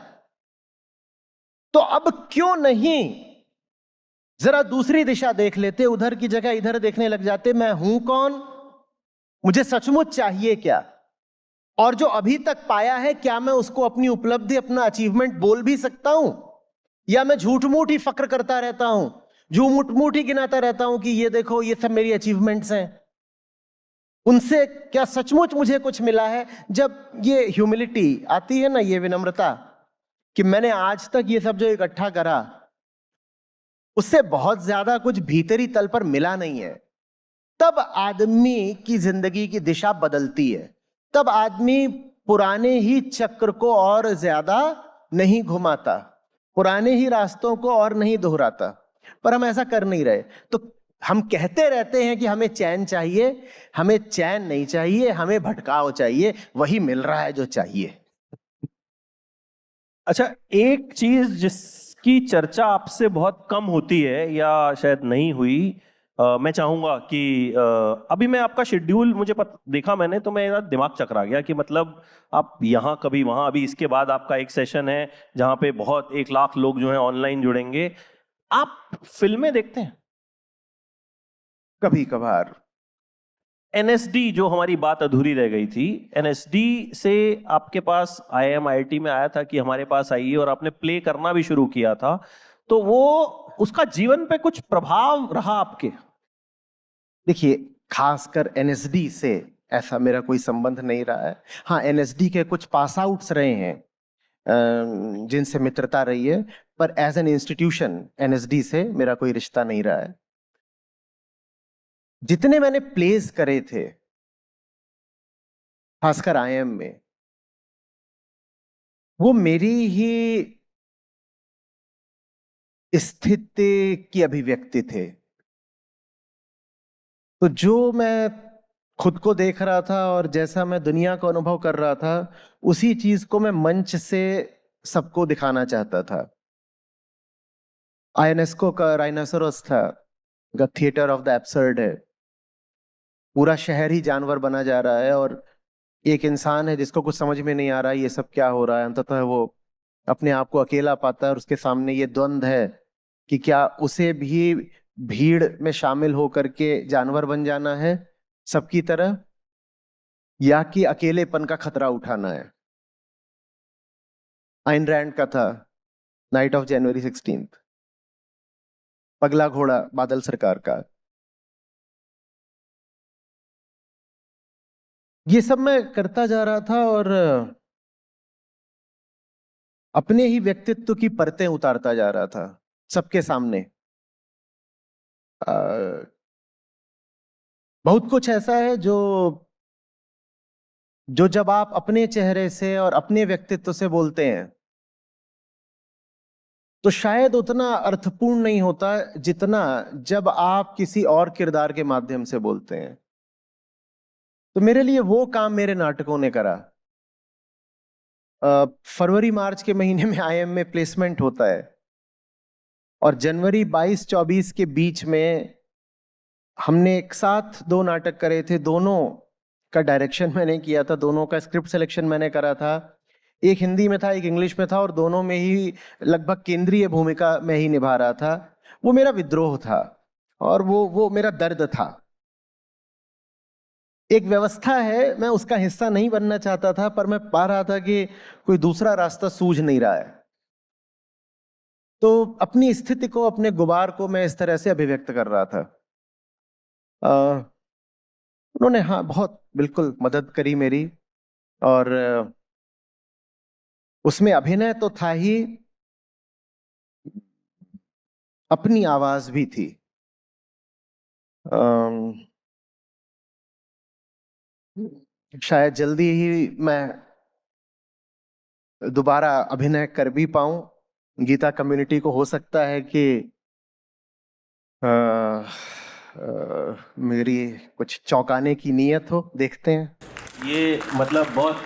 तो अब क्यों नहीं जरा दूसरी दिशा देख लेते, उधर की जगह इधर देखने लग जाते। मैं हूं कौन, मुझे सचमुच चाहिए क्या, और जो अभी तक पाया है क्या मैं उसको अपनी उपलब्धि, अपना अचीवमेंट बोल भी सकता हूं, या मैं झूठ मूठ ही फक्र करता रहता हूं, झूठ मूठ ही गिनाता रहता हूं कि ये देखो ये सब मेरी अचीवमेंट्स हैं। उनसे क्या सचमुच मुझे कुछ मिला है? जब ये ह्यूमिलिटी आती है ना, ये विनम्रता कि मैंने आज तक ये सब जो इकट्ठा करा उससे बहुत ज्यादा कुछ भीतरी तल पर मिला नहीं है, तब आदमी की जिंदगी की दिशा बदलती है। तब आदमी पुराने ही चक्र को और ज्यादा नहीं घुमाता, पुराने ही रास्तों को और नहीं दोहराता। पर हम ऐसा कर नहीं रहे। तो हम कहते रहते हैं कि हमें चैन चाहिए, हमें चैन नहीं चाहिए, हमें भटकाव चाहिए। वही मिल रहा है जो चाहिए। अच्छा, एक चीज जिसकी चर्चा आपसे बहुत कम होती है या शायद नहीं हुई, मैं चाहूंगा कि अभी मैं आपका शेड्यूल देखा मैंने, तो मेरा दिमाग चकरा गया कि मतलब आप यहाँ कभी वहाँ, अभी इसके बाद आपका एक सेशन है जहाँ पे बहुत 1 लाख लोग जो हैं ऑनलाइन जुड़ेंगे। आप फिल्में देखते हैं? कभी कभार। एनएसडी, जो हमारी बात अधूरी रह गई थी, एनएसडी से आपके पास आईआईएम आईआईटी में आया था कि हमारे पास आइए, और आपने प्ले करना भी शुरू किया था। तो वो उसका जीवन पे कुछ प्रभाव रहा आपके? देखिए, खासकर एनएसडी से ऐसा मेरा कोई संबंध नहीं रहा है। हाँ, एनएसडी के कुछ पास आउट्स रहे हैं जिनसे मित्रता रही है, पर एज एन इंस्टीट्यूशन एनएसडी से मेरा कोई रिश्ता नहीं रहा है। जितने मैंने प्लेस करे थे खासकर आईएम में, वो मेरी ही स्थिति की अभिव्यक्ति थे। तो जो मैं खुद को देख रहा था और जैसा मैं दुनिया को अनुभव कर रहा था, उसी चीज को मैं मंच से सबको दिखाना चाहता था। आयोनेस्को का राइनोसोरस था, थिएटर ऑफ द एब्सर्ड है। पूरा शहर ही जानवर बना जा रहा है, और एक इंसान है जिसको कुछ समझ में नहीं आ रहा है ये सब क्या हो रहा है। अंततः वो अपने आप को अकेला पाता है, और उसके सामने ये द्वंद्व है कि क्या उसे भी भीड़ में शामिल होकर के जानवर बन जाना है सबकी तरह, या कि अकेलेपन का खतरा उठाना है। आइन रैंड का था नाइट ऑफ जनवरी 16, पगला घोड़ा बादल सरकार का। ये सब मैं करता जा रहा था और अपने ही व्यक्तित्व की परतें उतारता जा रहा था सबके सामने। बहुत कुछ ऐसा है जो जब आप अपने चेहरे से और अपने व्यक्तित्व से बोलते हैं तो शायद उतना अर्थपूर्ण नहीं होता जितना जब आप किसी और किरदार के माध्यम से बोलते हैं। तो मेरे लिए वो काम मेरे नाटकों ने करा। फरवरी मार्च के महीने में आईएम में प्लेसमेंट होता है और जनवरी 22-24 के बीच में हमने एक साथ 2 नाटक करे थे। दोनों का डायरेक्शन मैंने किया था, दोनों का स्क्रिप्ट सिलेक्शन मैंने करा था। एक हिंदी में था, एक इंग्लिश में था और दोनों में ही लगभग केंद्रीय भूमिका में ही निभा रहा था। वो मेरा विद्रोह था और वो मेरा दर्द था। एक व्यवस्था है, मैं उसका हिस्सा नहीं बनना चाहता था, पर मैं पा रहा था कि कोई दूसरा रास्ता सूझ नहीं रहा है। तो अपनी स्थिति को, अपने गुबार को मैं इस तरह से अभिव्यक्त कर रहा था। उन्होंने हाँ बहुत बिल्कुल मदद करी मेरी, और उसमें अभिनय तो था ही, अपनी आवाज भी थी। शायद जल्दी ही मैं दोबारा अभिनय कर भी पाऊं। गीता कम्युनिटी को हो सकता है कि मेरी कुछ चौंकाने की नीयत हो, देखते हैं। ये मतलब बहुत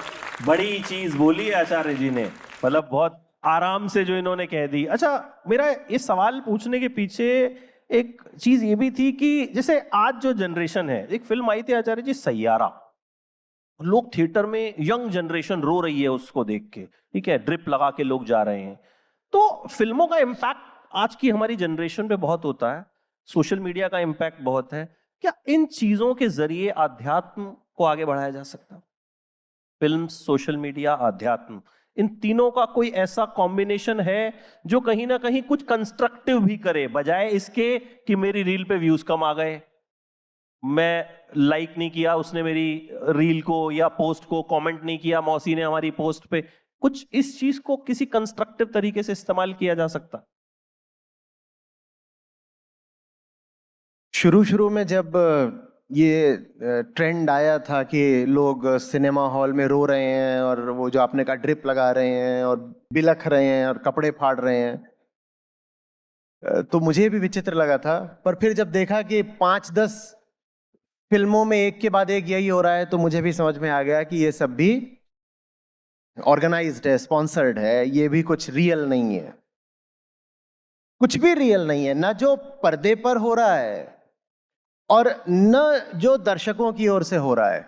बड़ी चीज बोली है आचार्य जी ने, मतलब बहुत आराम से जो इन्होंने कह दी। अच्छा, मेरा ये सवाल पूछने के पीछे एक चीज ये भी थी कि जैसे आज जो जनरेशन है, एक फिल्म आई थी आचार्य जी सैयारा, लोग थिएटर में, यंग जनरेशन रो रही है उसको देख के, ठीक है, ड्रिप लगा के लोग जा रहे हैं। तो फिल्मों का इम्पैक्ट आज की हमारी जनरेशन पे बहुत होता है, सोशल मीडिया का इम्पैक्ट बहुत है। क्या इन चीजों के जरिए आध्यात्म को आगे बढ़ाया जा सकता है? फिल्म, सोशल मीडिया, आध्यात्म, इन तीनों का कोई ऐसा कॉम्बिनेशन है जो कहीं ना कहीं कुछ कंस्ट्रक्टिव भी करे, बजाय इसके कि मेरी रील पे व्यूज कम आ गए, मैं लाइक नहीं किया, उसने मेरी रील को या पोस्ट को कमेंट नहीं किया, मौसी ने हमारी पोस्ट पे। कुछ इस चीज को किसी कंस्ट्रक्टिव तरीके से इस्तेमाल किया जा सकता? शुरू में जब ये ट्रेंड आया था कि लोग सिनेमा हॉल में रो रहे हैं और वो जो आपने कहा ड्रिप लगा रहे हैं और बिलख रहे हैं और कपड़े फाड़ रहे हैं, तो मुझे भी विचित्र लगा था। पर फिर जब देखा कि 5-10 फिल्मों में एक के बाद एक यही हो रहा है, तो मुझे भी समझ में आ गया कि ये सब भी ऑर्गेनाइज्ड है, स्पॉन्सर्ड है, ये भी कुछ रियल नहीं है। कुछ भी रियल नहीं है, ना जो पर्दे पर हो रहा है और न जो दर्शकों की ओर से हो रहा है।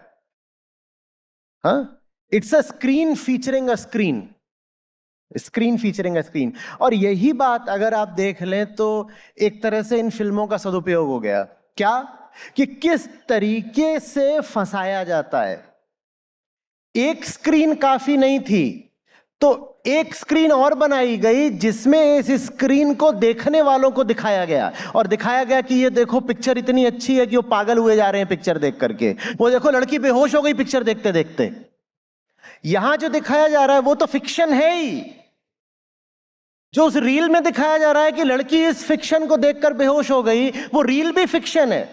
हाँ, it's a screen featuring a screen, screen featuring a screen. और यही बात अगर आप देख लें तो एक तरह से इन फिल्मों का सदुपयोग हो गया। क्या कि किस तरीके से फंसाया जाता है। एक स्क्रीन काफी नहीं थी, तो एक स्क्रीन और बनाई गई जिसमें इस स्क्रीन को देखने वालों को दिखाया गया, और दिखाया गया कि ये देखो पिक्चर इतनी अच्छी है कि वो पागल हुए जा रहे हैं पिक्चर देख करके। वो देखो लड़की बेहोश हो गई पिक्चर देखते देखते। यहां जो दिखाया जा रहा है वो तो फिक्शन है ही। जो उस रील में दिखाया जा रहा है कि लड़की इस फिक्शन को देखकर बेहोश हो गई, वो रील भी फिक्शन है।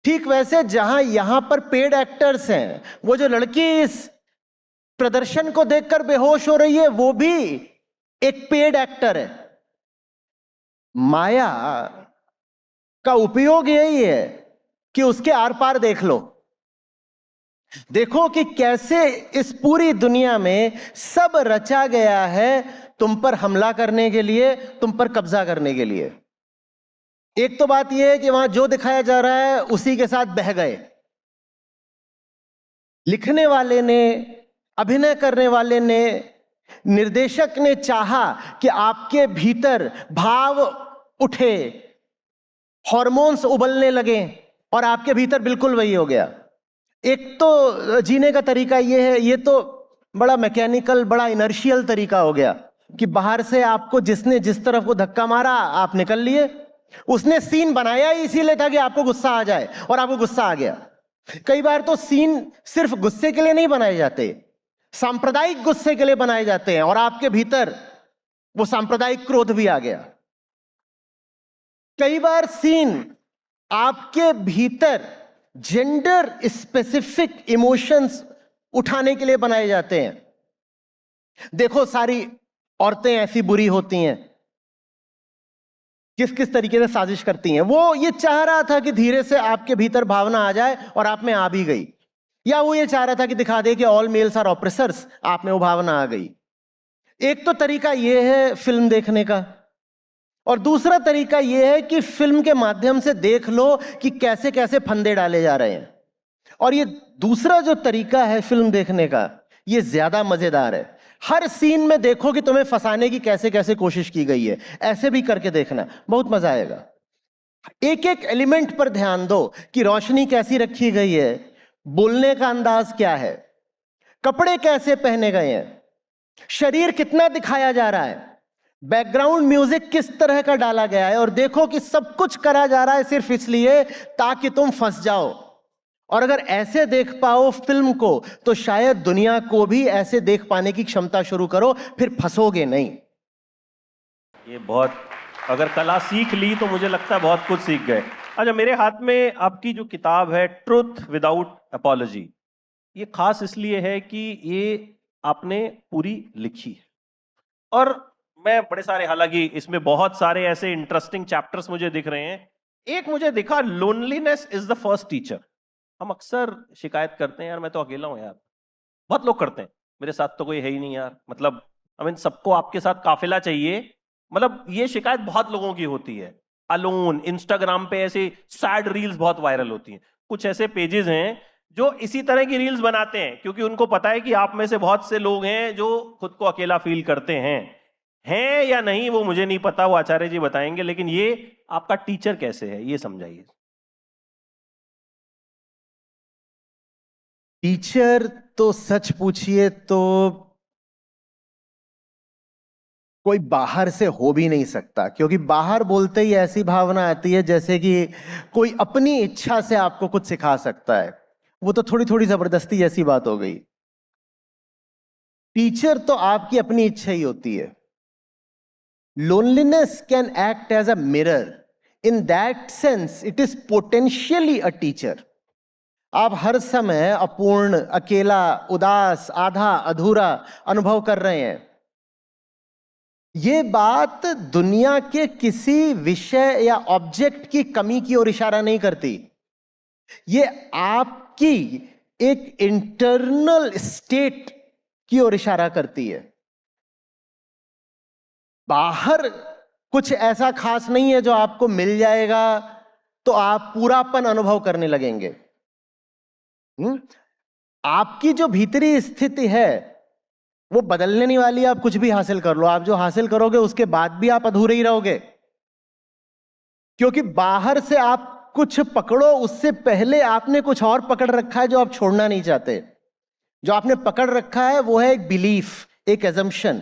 ठीक वैसे जहां यहां पर पेड एक्टर्स हैं, वो जो लड़की इस प्रदर्शन को देखकर बेहोश हो रही है वो भी एक पेड एक्टर है। माया का उपयोग यही है कि उसके आर पार देख लो, देखो कि कैसे इस पूरी दुनिया में सब रचा गया है तुम पर हमला करने के लिए, तुम पर कब्जा करने के लिए। एक तो बात यह है कि वहां जो दिखाया जा रहा है उसी के साथ बह गए। लिखने वाले ने, अभिनय करने वाले ने, निर्देशक ने चाहा कि आपके भीतर भाव उठे, हार्मोन्स उबलने लगे, और आपके भीतर बिल्कुल वही हो गया। एक तो जीने का तरीका ये है, ये तो बड़ा मैकेनिकल, बड़ा इनर्शियल तरीका हो गया कि बाहर से आपको जिसने जिस तरफ को धक्का मारा आप निकल लिए। उसने सीन बनाया ही इसीलिए था कि आपको गुस्सा आ जाए, और आपको गुस्सा आ गया। कई बार तो सीन सिर्फ गुस्से के लिए नहीं बनाए जाते, सांप्रदायिक गुस्से के लिए बनाए जाते हैं, और आपके भीतर वो सांप्रदायिक क्रोध भी आ गया। कई बार सीन आपके भीतर जेंडर स्पेसिफिक इमोशंस उठाने के लिए बनाए जाते हैं। देखो सारी औरतें ऐसी बुरी होती हैं, किस किस तरीके से साजिश करती हैं। वो ये चाह रहा था कि धीरे से आपके भीतर भावना आ जाए और आप में आ भी गई, या वो ये चाह रहा था कि दिखा दे कि ऑल मेल्स आर ऑप्रेसर्स, आप में वो भावना आ गई। एक तो तरीका ये है फिल्म देखने का, और दूसरा तरीका ये है कि फिल्म के माध्यम से देख लो कि कैसे कैसे फंदे डाले जा रहे हैं। और ये दूसरा जो तरीका है फिल्म देखने का, ये ज्यादा मजेदार है। हर सीन में देखो कि तुम्हें फंसाने की कैसे कैसे कोशिश की गई है, ऐसे भी करके देखना, बहुत मजा आएगा। एक एक एलिमेंट पर ध्यान दो कि रोशनी कैसी रखी गई है, बोलने का अंदाज क्या है, कपड़े कैसे पहने गए हैं, शरीर कितना दिखाया जा रहा है, बैकग्राउंड म्यूजिक किस तरह का डाला गया है। और देखो कि सब कुछ करा जा रहा है सिर्फ इसलिए ताकि तुम फंस जाओ। और अगर ऐसे देख पाओ फिल्म को तो शायद दुनिया को भी ऐसे देख पाने की क्षमता शुरू करो, फिर फंसोगे नहीं। ये बहुत, अगर कला सीख ली तो मुझे लगता है बहुत कुछ सीख गए। अच्छा, मेरे हाथ में आपकी जो किताब है ट्रुथ विदाउट अपॉलॉजी, ये खास इसलिए है कि ये आपने पूरी लिखी है। और मैं बड़े सारे, हालांकि इसमें बहुत सारे ऐसे इंटरेस्टिंग चैप्टर्स मुझे दिख रहे हैं। एक मुझे दिखा, loneliness is the first teacher. हम अक्सर शिकायत करते हैं, यार मैं तो अकेला हूं यार। बहुत लोग करते हैं, मेरे साथ तो कोई है ही नहीं यार, मतलब सबको आपके साथ काफिला चाहिए। मतलब ये शिकायत बहुत लोगों की होती है। अलोन, इंस्टाग्राम पे ऐसे सैड रील्स बहुत वायरल होती हैं। कुछ ऐसे पेजेस हैं जो इसी तरह की रील्स बनाते हैं, क्योंकि उनको पता है कि आप में से बहुत से लोग हैं जो खुद को अकेला फील करते हैं या नहीं वो मुझे नहीं पता, वो आचार्य जी बताएंगे। लेकिन ये आपका टीचर कैसे है, ये समझाइए। टीचर तो सच पूछिए तो कोई बाहर से हो भी नहीं सकता, क्योंकि बाहर बोलते ही ऐसी भावना आती है जैसे कि कोई अपनी इच्छा से आपको कुछ सिखा सकता है। वो तो थोड़ी थोड़ी जबरदस्ती जैसी बात हो गई। टीचर तो आपकी अपनी इच्छा ही होती है। Loneliness can act as a mirror, in that sense it is potentially a teacher. आप हर समय अपूर्ण, अकेला, उदास, आधा अधूरा अनुभव कर रहे हैं। ये बात दुनिया के किसी विषय या ऑब्जेक्ट की कमी की ओर इशारा नहीं करती। ये आपकी एक इंटरनल स्टेट की ओर इशारा करती है। बाहर कुछ ऐसा खास नहीं है जो आपको मिल जाएगा तो आप पूरापन अनुभव करने लगेंगे। आपकी जो भीतरी स्थिति है वो बदलने नहीं वाली। आप कुछ भी हासिल कर लो, आप जो हासिल करोगे उसके बाद भी आप अधूरे ही रहोगे, क्योंकि बाहर से आप कुछ पकड़ो उससे पहले आपने कुछ और पकड़ रखा है जो आप छोड़ना नहीं चाहते। जो आपने पकड़ रखा है वो है एक बिलीफ, एक एजम्पशन,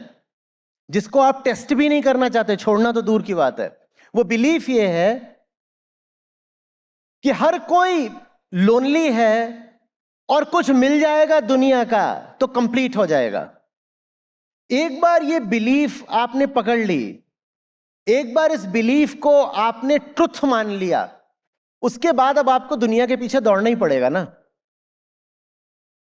जिसको आप टेस्ट भी नहीं करना चाहते, छोड़ना तो दूर की बात है। वो बिलीफ ये है कि हर कोई लोनली है और कुछ मिल जाएगा दुनिया का तो कंप्लीट हो जाएगा। एक बार ये बिलीफ आपने पकड़ ली, एक बार इस बिलीफ को आपने ट्रुथ मान लिया, उसके बाद अब आपको दुनिया के पीछे दौड़ना ही पड़ेगा ना।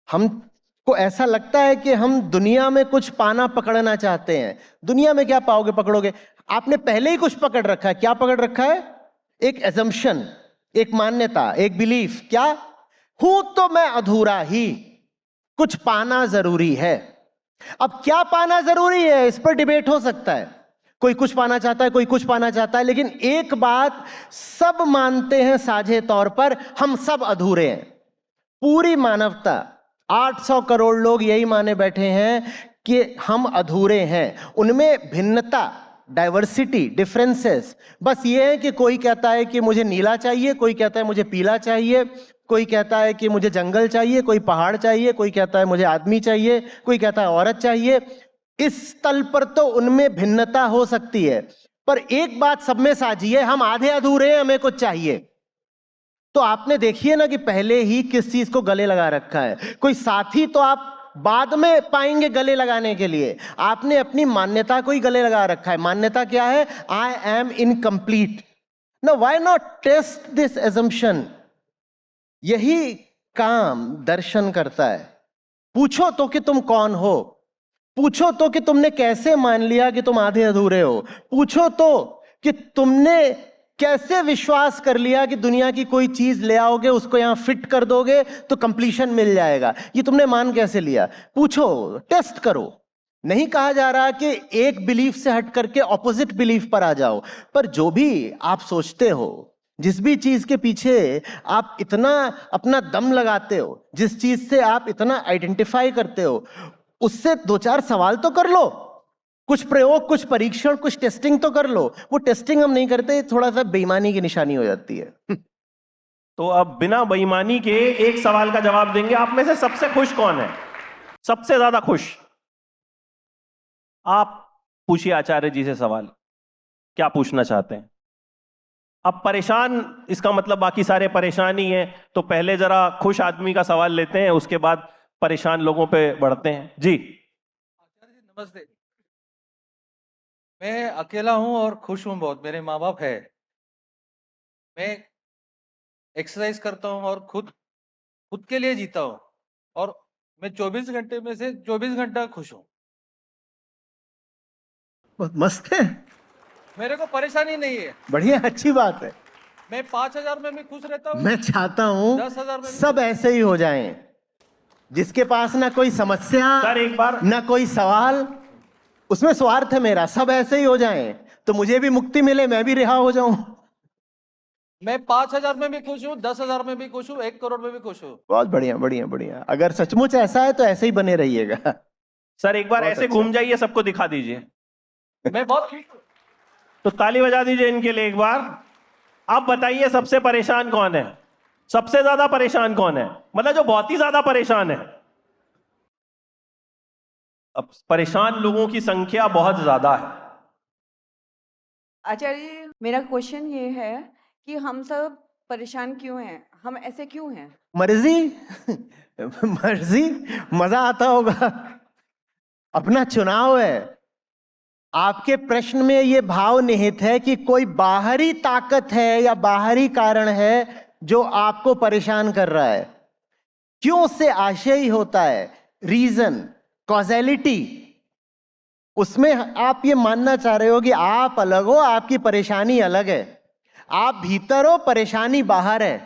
हमको ऐसा लगता है कि हम दुनिया में कुछ पाना पकड़ना चाहते हैं। दुनिया में क्या पाओगे, पकड़ोगे? आपने पहले ही कुछ पकड़ रखा है। क्या पकड़ रखा है? एक एजम्पशन, एक मान्यता, एक बिलीफ। क्या? हूं तो मैं अधूरा ही, कुछ पाना जरूरी है। अब क्या पाना जरूरी है, इस पर डिबेट हो सकता है। कोई कुछ पाना चाहता है, कोई कुछ पाना चाहता है, लेकिन एक बात सब मानते हैं साझे तौर पर, हम सब अधूरे हैं। पूरी मानवता, 800 करोड़ लोग यही माने बैठे हैं कि हम अधूरे हैं। उनमें भिन्नता, डाइवर्सिटी, डिफरेंसेस बस ये है कि कोई कहता है कि मुझे नीला चाहिए, कोई कहता है मुझे पीला चाहिए, कोई कहता है कि मुझे जंगल चाहिए, कोई पहाड़ चाहिए, कोई कहता है मुझे आदमी चाहिए, कोई कहता है औरत चाहिए। इस तल पर तो उनमें भिन्नता हो सकती है, पर एक बात सब में साझी है, हम आधे अधूरे हैं, हमें कुछ चाहिए। तो आपने देखिए ना कि पहले ही किस चीज को गले लगा रखा है। कोई साथी तो आप बाद में पाएंगे गले लगाने के लिए, आपने अपनी मान्यता को ही गले लगा रखा है। मान्यता क्या है? I am incomplete. Now why not test this assumption? यही काम दर्शन करता है। पूछो तो कि तुम कौन हो, पूछो तो कि तुमने कैसे मान लिया कि तुम आधे अधूरे हो, पूछो तो कि तुमने कैसे विश्वास कर लिया कि दुनिया की कोई चीज ले आओगे, उसको यहां फिट कर दोगे तो कंप्लीशन मिल जाएगा? ये तुमने मान कैसे लिया? पूछो, टेस्ट करो। नहीं कहा जा रहा कि एक बिलीफ से हट करके ऑपोजिट बिलीफ पर आ जाओ, पर जो भी आप सोचते हो, जिस भी चीज के पीछे आप इतना अपना दम लगाते हो, जिस चीज से आप इतना आइडेंटिफाई करते हो, उससे दो चार सवाल तो कर लो, कुछ प्रयोग, कुछ परीक्षण, कुछ टेस्टिंग तो कर लो। वो टेस्टिंग हम नहीं करते, थोड़ा सा बेईमानी की निशानी हो जाती है। तो अब बिना बेईमानी के एक सवाल का जवाब देंगे। आप में से सबसे खुश कौन है? सबसे ज्यादा खुश? आप पूछिए आचार्य जी से सवाल, क्या पूछना चाहते हैं? अब परेशान, इसका मतलब बाकी सारे परेशान ही हैं, तो पहले जरा खुश आदमी का सवाल लेते हैं, उसके बाद परेशान लोगों पे बढ़ते हैं। जी आचार्य जी नमस्ते। मैं अकेला हूं और खुश हूं बहुत। मेरे माँ बाप है, मैं एक्सरसाइज करता हूं और खुद के लिए जीता हूं, और मैं 24 घंटे में से 24 घंटा खुश हूं। बहुत मस्त है, मेरे को परेशानी नहीं है। बढ़िया, अच्छी बात है। मैं 5,000 में भी खुश रहता हूँ। मैं चाहता हूं 10,000 में भी सब ऐसे ही हो जाएं, जिसके पास ना कोई समस्या, सर एक बार ना कोई सवाल, उसमें स्वार्थ है मेरा, सब ऐसे ही हो जाएं तो मुझे भी मुक्ति मिले, मैं भी रिहा हो जाऊं। मैं 5,000 में भी खुश हूँ, 10,000 में भी खुश हूँ, 1 करोड़ में भी खुश हूँ। बहुत बढ़िया, बढ़िया, बढ़िया। अगर सचमुच ऐसा है तो ऐसे ही बने रहिएगा। सर एक बार बहुत ऐसे अच्छा। घूम जाइए, सबको दिखा दीजिए। मैं बहुत खुश हूँ। तो ताली बजा दीजिए इनके लिए एक बार। आप बताइए सबसे परेशान कौन है? सबसे ज्यादा परेशान कौन है? मतलब जो बहुत ही ज्यादा परेशान है। अब परेशान लोगों की संख्या बहुत ज्यादा है। आचार्य जी, मेरा क्वेश्चन ये है कि हम सब परेशान क्यों हैं? हम ऐसे क्यों हैं? मर्जी मर्जी, मजा आता होगा, अपना चुनाव है। आपके प्रश्न में यह भाव निहित है कि कोई बाहरी ताकत है या बाहरी कारण है जो आपको परेशान कर रहा है। क्यों से आशय ही होता है, रीजन, कॉजेलिटी। उसमें आप ये मानना चाह रहे हो कि आप अलग हो, आपकी परेशानी अलग है। आप भीतर हो, परेशानी बाहर है।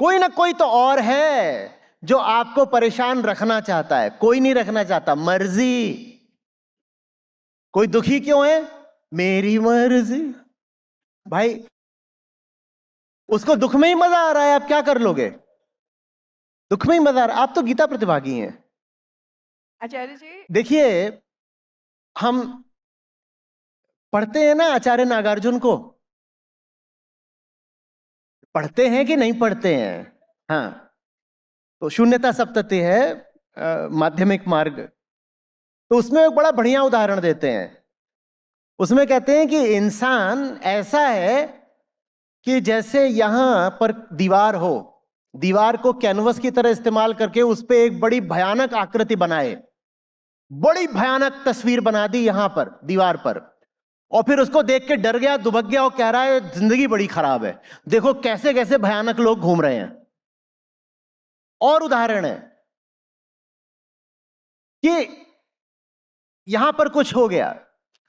कोई ना कोई तो और है जो आपको परेशान रखना चाहता है, कोई नहीं रखना चाहता। मर्जी। कोई दुखी क्यों है? मेरी मर्जी। भाई उसको दुख में ही मजा आ रहा है, आप क्या कर लोगे? दुख में ही मजा आ रहा है। आप तो गीता प्रतिभागी हैं आचार्य जी, देखिए, हम पढ़ते हैं ना आचार्य नागार्जुन को, पढ़ते हैं कि नहीं पढ़ते हैं? हाँ, तो शून्यता सप्तति है माध्यमिक मार्ग, तो उसमें एक बड़ा बढ़िया उदाहरण देते हैं। उसमें कहते हैं कि इंसान ऐसा है कि जैसे यहां पर दीवार हो, दीवार को कैनवस की तरह इस्तेमाल करके उस पर एक बड़ी भयानक आकृति बनाए, बड़ी भयानक तस्वीर बना दी यहां पर दीवार पर, और फिर उसको देख के डर गया, दुबक गया और कह रहा है जिंदगी बड़ी खराब है, देखो कैसे कैसे भयानक लोग घूम रहे हैं। और उदाहरण है कि यहां पर कुछ हो गया,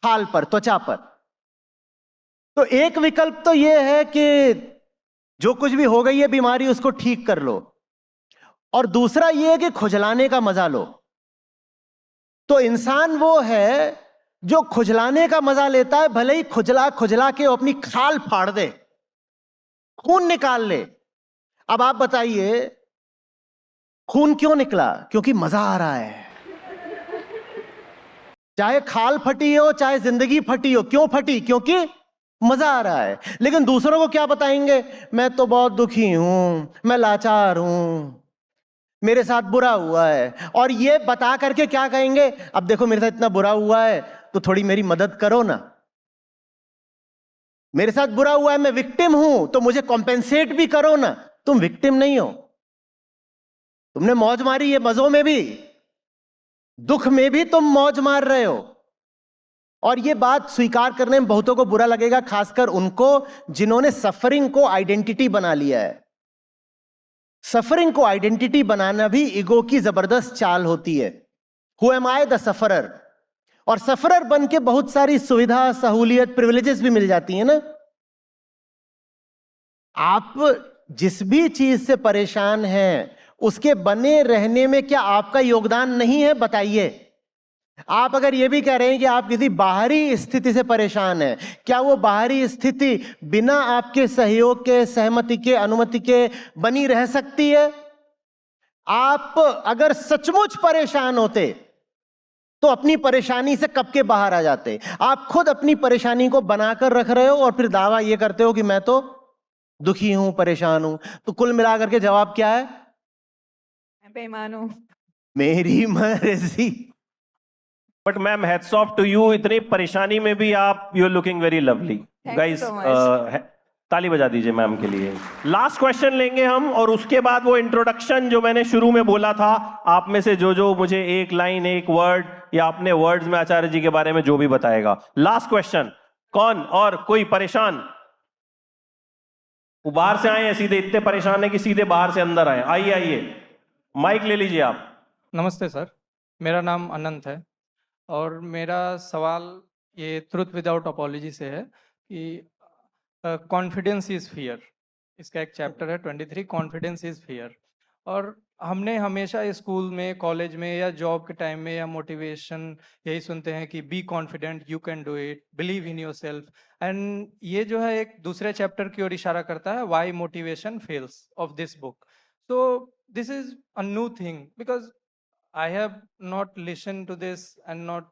खाल पर, त्वचा पर, तो एक विकल्प तो यह है कि जो कुछ भी हो गई है बीमारी उसको ठीक कर लो, और दूसरा यह है कि खुजलाने का मजा लो। तो इंसान वो है जो खुजलाने का मजा लेता है, भले ही खुजला खुजला के अपनी खाल फाड़ दे, खून निकाल ले। अब आप बताइए, खून क्यों निकला? क्योंकि मजा आ रहा है। चाहे खाल फटी हो, चाहे जिंदगी फटी हो, क्यों फटी? क्योंकि मजा आ रहा है। लेकिन दूसरों को क्या बताएंगे? मैं तो बहुत दुखी हूं, मैं लाचार हूं, मेरे साथ बुरा हुआ है। और ये बता करके क्या कहेंगे? अब देखो मेरे साथ इतना बुरा हुआ है तो थोड़ी मेरी मदद करो ना। मेरे साथ बुरा हुआ है, मैं विक्टिम हूं, तो मुझे कॉम्पेंसेट भी करो ना। तुम विक्टिम नहीं हो, तुमने मौज मारी है, मजों में भी, दुख में भी तुम मौज मार रहे हो। और ये बात स्वीकार करने में बहुतों को बुरा लगेगा, खासकर उनको जिन्होंने सफरिंग को आइडेंटिटी बना लिया है। सफरिंग को आइडेंटिटी बनाना भी ईगो की जबरदस्त चाल होती है। Who am I the sufferer? और सफरर बन के बहुत सारी सुविधा, सहूलियत, प्रिविलेजेस भी मिल जाती है ना। आप जिस भी चीज से परेशान हैं उसके बने रहने में क्या आपका योगदान नहीं है? बताइए। आप अगर ये भी कह रहे हैं कि आप किसी बाहरी स्थिति से परेशान हैं, क्या वो बाहरी स्थिति बिना आपके सहयोग के, सहमति के, अनुमति के बनी रह सकती है? आप अगर सचमुच परेशान होते तो अपनी परेशानी से कब के बाहर आ जाते। आप खुद अपनी परेशानी को बनाकर रख रहे हो और फिर दावा ये करते हो कि मैं तो दुखी हूं, परेशान हूं। तो कुल मिलाकर के जवाब क्या है? मैं बेईमान हूं। मेरी मर्जी। But ma'am, hats off to you, इतनी परेशानी में भी आप you are looking very lovely you guys. so much. ताली बजा दीजिए मैम के लिए। लास्ट क्वेश्चन लेंगे हम, और उसके बाद वो इंट्रोडक्शन जो मैंने शुरू में बोला था, आप में से जो मुझे एक लाइन, एक वर्ड या अपने वर्ड्स में आचार्य जी के बारे में जो भी बताएगा। लास्ट क्वेश्चन, कौन और कोई परेशान? वो बाहर से आए हैं, सीधे इतने परेशान है कि सीधे बाहर से अंदर आए। आइए आइए, माइक ले लीजिए आप। नमस्ते सर, मेरा नाम अनंत है और मेरा सवाल ये ट्रुथ विदाउट अपॉलॉजी से है कि कॉन्फिडेंस इज़ फियर, इसका एक चैप्टर है 23, कॉन्फिडेंस इज़ फियर। और हमने हमेशा स्कूल में, कॉलेज में या जॉब के टाइम में या मोटिवेशन यही सुनते हैं कि be confident, you can do it, believe in your self. And ये जो है एक दूसरे चैप्टर की ओर इशारा करता है, why motivation fails, of this book. So this is a new thing because I have not listen to this and not,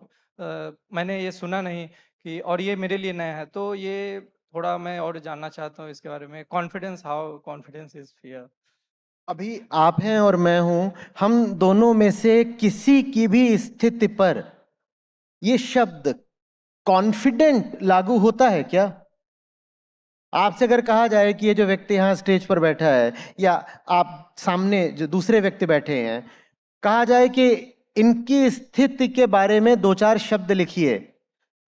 मैंने ये सुना नहीं कि, और ये मेरे लिए नया है, तो ये थोड़ा मैं और जानना चाहता हूँ इसके बारे में। Confidence, how confidence is fear. अभी आप हैं और मैं हूं, हम दोनों में से किसी की भी स्थिति पर ये शब्द कॉन्फिडेंट लागू होता है क्या? आपसे अगर कहा जाए कि ये जो व्यक्ति यहाँ स्टेज पर बैठा है, या आप सामने जो दूसरे व्यक्ति बैठे हैं, कहा जाए कि इनकी स्थिति के बारे में 2-4 शब्द लिखिए,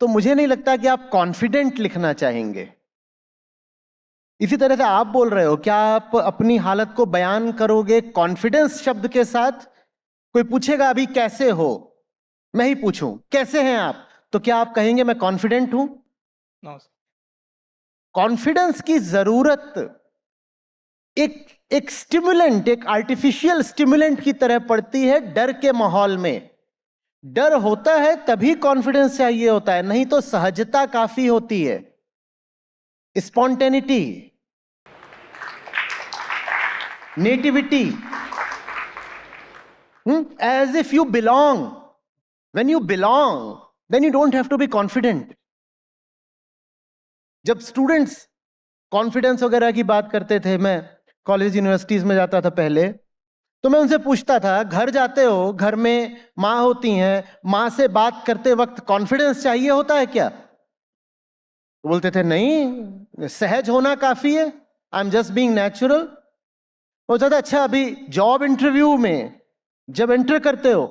तो मुझे नहीं लगता कि आप कॉन्फिडेंट लिखना चाहेंगे। इसी तरह से आप बोल रहे हो, क्या आप अपनी हालत को बयान करोगे कॉन्फिडेंस शब्द के साथ? कोई पूछेगा अभी कैसे हो, मैं ही पूछूं कैसे हैं आप, तो क्या आप कहेंगे मैं कॉन्फिडेंट हूं? नो। कॉन्फिडेंस की जरूरत एक स्टिमुलेंट, एक आर्टिफिशियल स्टिमुलेंट की तरह पड़ती है डर के माहौल में। डर होता है तभी कॉन्फिडेंस चाहिए होता है, नहीं तो सहजता काफी होती है, spontaneity, nativity, as if you belong. When you belong, then you don't have to be confident. जब स्टूडेंट्स कॉन्फिडेंस वगैरह की बात करते थे, मैं कॉलेज यूनिवर्सिटीज में जाता था पहले, तो मैं उनसे पूछता था, घर जाते हो, घर में माँ होती हैं, माँ से बात करते वक्त कॉन्फिडेंस चाहिए होता है क्या? तो बोलते थे नहीं, सहज होना काफी है, I am just being natural. बोलता था अच्छा, अभी जॉब इंटरव्यू में जब एंटर करते हो,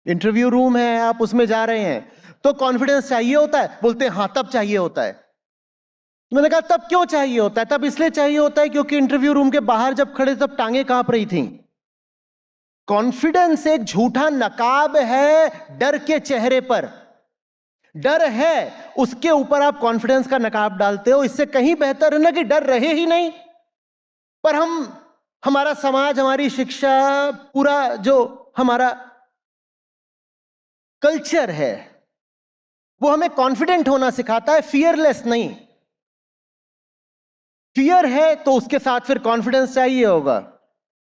इंटरव्यू रूम है, आप उसमें जा रहे हैं, तो कॉन्फिडेंस चाहिए होता है? बोलते हैं हाँ, तब चाहिए होता है। मैंने कहा तब क्यों चाहिए होता है? तब इसलिए चाहिए होता है क्योंकि इंटरव्यू रूम के बाहर जब खड़े तब टांगे कांप रही थी। कॉन्फिडेंस एक झूठा नकाब है डर के चेहरे पर। डर है, उसके ऊपर आप कॉन्फिडेंस का नकाब डालते हो। इससे कहीं बेहतर है ना कि डर रहे ही नहीं। पर हमारा समाज, हमारी शिक्षा, पूरा जो हमारा कल्चर है, वो हमें कॉन्फिडेंट होना सिखाता है, फियरलेस नहीं। फियर है तो उसके साथ फिर कॉन्फिडेंस चाहिए होगा,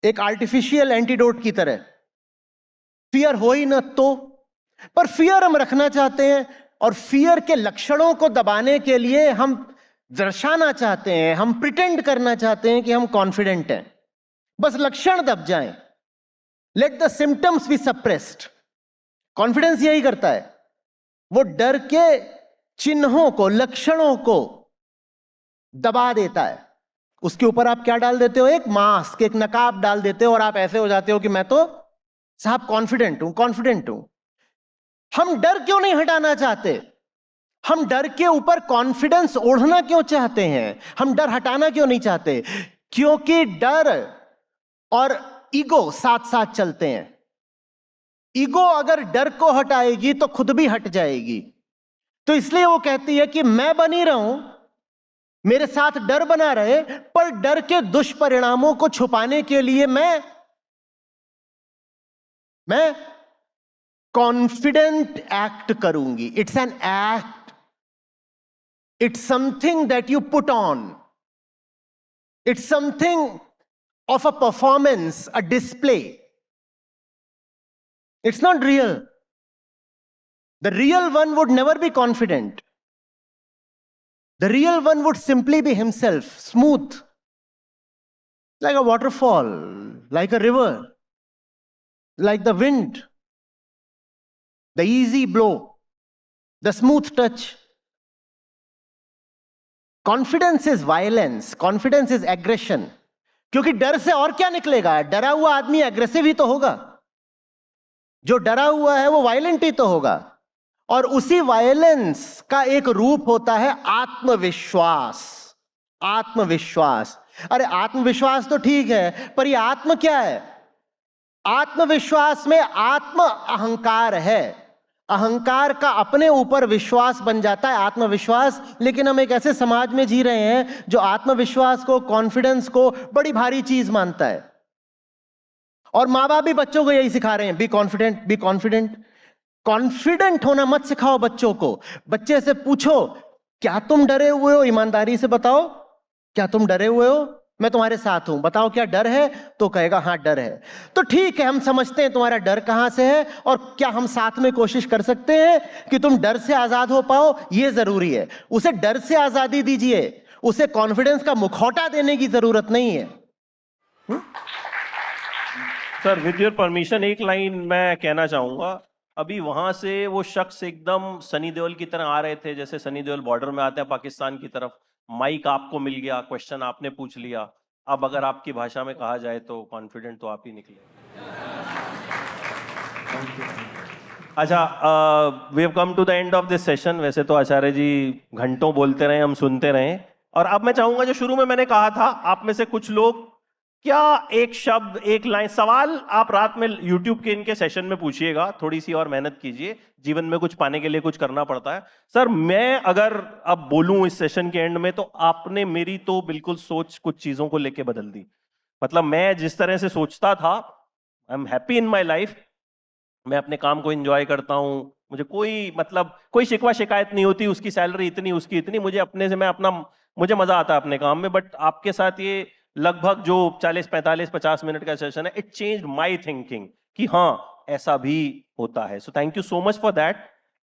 एक आर्टिफिशियल एंटीडोट की तरह। फियर हो ही ना तो, पर फियर हम रखना चाहते हैं, और फियर के लक्षणों को दबाने के लिए हम दर्शाना चाहते हैं, हम प्रिटेंड करना चाहते हैं कि हम कॉन्फिडेंट हैं, बस लक्षण दब जाएं। Let the symptoms be suppressed. Confidence यही करता है, वो डर के चिन्हों को, लक्षणों को दबा देता है। उसके ऊपर आप क्या डाल देते हो? एक मास्क, एक नकाब डाल देते हो, और आप ऐसे हो जाते हो कि मैं तो साहब कॉन्फिडेंट हूं, कॉन्फिडेंट हूं। हम डर क्यों नहीं हटाना चाहते? हम डर के ऊपर कॉन्फिडेंस ओढ़ना क्यों चाहते हैं? हम डर हटाना क्यों नहीं चाहते? क्योंकि डर और ईगो साथ साथ चलते हैं। ईगो अगर डर को हटाएगी तो खुद भी हट जाएगी। तो इसलिए वो कहती है कि मैं बनी रहूं, मेरे साथ डर बना रहे, पर डर के दुष्परिणामों को छुपाने के लिए मैं कॉन्फिडेंट एक्ट करूंगी। It's an act, it's something that you put on, it's something of a performance, a display. It's not real. The real one would never be confident. The real one would simply be himself, smooth, like a waterfall, like a river, like the wind, the easy blow, the smooth touch. Confidence is violence, confidence is aggression. क्योंकि डर से और क्या निकलेगा? डरा हुआ आदमी aggressive ही तो होगा, जो डरा हुआ है वो वायलेंट ही तो होगा। और उसी वायलेंस का एक रूप होता है आत्मविश्वास। आत्मविश्वास, अरे आत्मविश्वास तो ठीक है, पर ये आत्म क्या है? आत्मविश्वास में आत्म अहंकार है। अहंकार का अपने ऊपर विश्वास बन जाता है आत्मविश्वास। लेकिन हम एक ऐसे समाज में जी रहे हैं जो आत्मविश्वास को, कॉन्फिडेंस को बड़ी भारी चीज मानता है। और माँ बाप भी बच्चों को यही सिखा रहे हैं, be confident, be confident. Confident होना मत सिखाओ बच्चों को। बच्चे से पूछो, क्या तुम डरे हुए हो? ईमानदारी से बताओ, क्या तुम डरे हुए हो? मैं तुम्हारे साथ हूं, बताओ क्या डर है? तो कहेगा हाँ डर है। तो ठीक है, हम समझते हैं तुम्हारा डर कहां से है, और क्या हम साथ में कोशिश कर सकते हैं कि तुम डर से आजाद हो पाओ? ये जरूरी है। उसे डर से आजादी दीजिए, उसे कॉन्फिडेंस का मुखौटा देने की जरूरत नहीं है। सर विद योर परमिशन एक लाइन मैं कहना चाहूंगा। अभी वहां से वो शख्स एकदम सनी देओल की तरह आ रहे थे, जैसे सनी देओल बॉर्डर में आते हैं पाकिस्तान की तरफ। माइक आपको मिल गया, क्वेश्चन आपने पूछ लिया। अब अगर आपकी भाषा में कहा जाए तो कॉन्फिडेंट तो आप ही निकले। अच्छा, we have come to the end of this session. वैसे तो आचार्य जी घंटों बोलते रहे, हम सुनते रहे। और अब मैं चाहूंगा, जो शुरू में मैंने कहा था, आप में से कुछ लोग क्या एक शब्द, एक लाइन, सवाल आप रात में YouTube के इनके सेशन में पूछिएगा। थोड़ी सी और मेहनत कीजिए, जीवन में कुछ पाने के लिए कुछ करना पड़ता है। सर मैं अगर अब बोलूं इस सेशन के एंड में, तो आपने मेरी तो बिल्कुल सोच कुछ चीजों को लेके बदल दी। मतलब मैं जिस तरह से सोचता था, I am happy in my life, मैं अपने काम को एंजॉय करता हूं, मुझे कोई शिकवा शिकायत नहीं होती, उसकी सैलरी इतनी, उसकी इतनी, मुझे अपने से मुझे मजा आता है अपने काम में। बट आपके साथ ये लगभग जो 40, 45, 50 मिनट का सेशन है, इट चेंज्ड माय थिंकिंग कि हाँ ऐसा भी होता है। So thank you so much for that.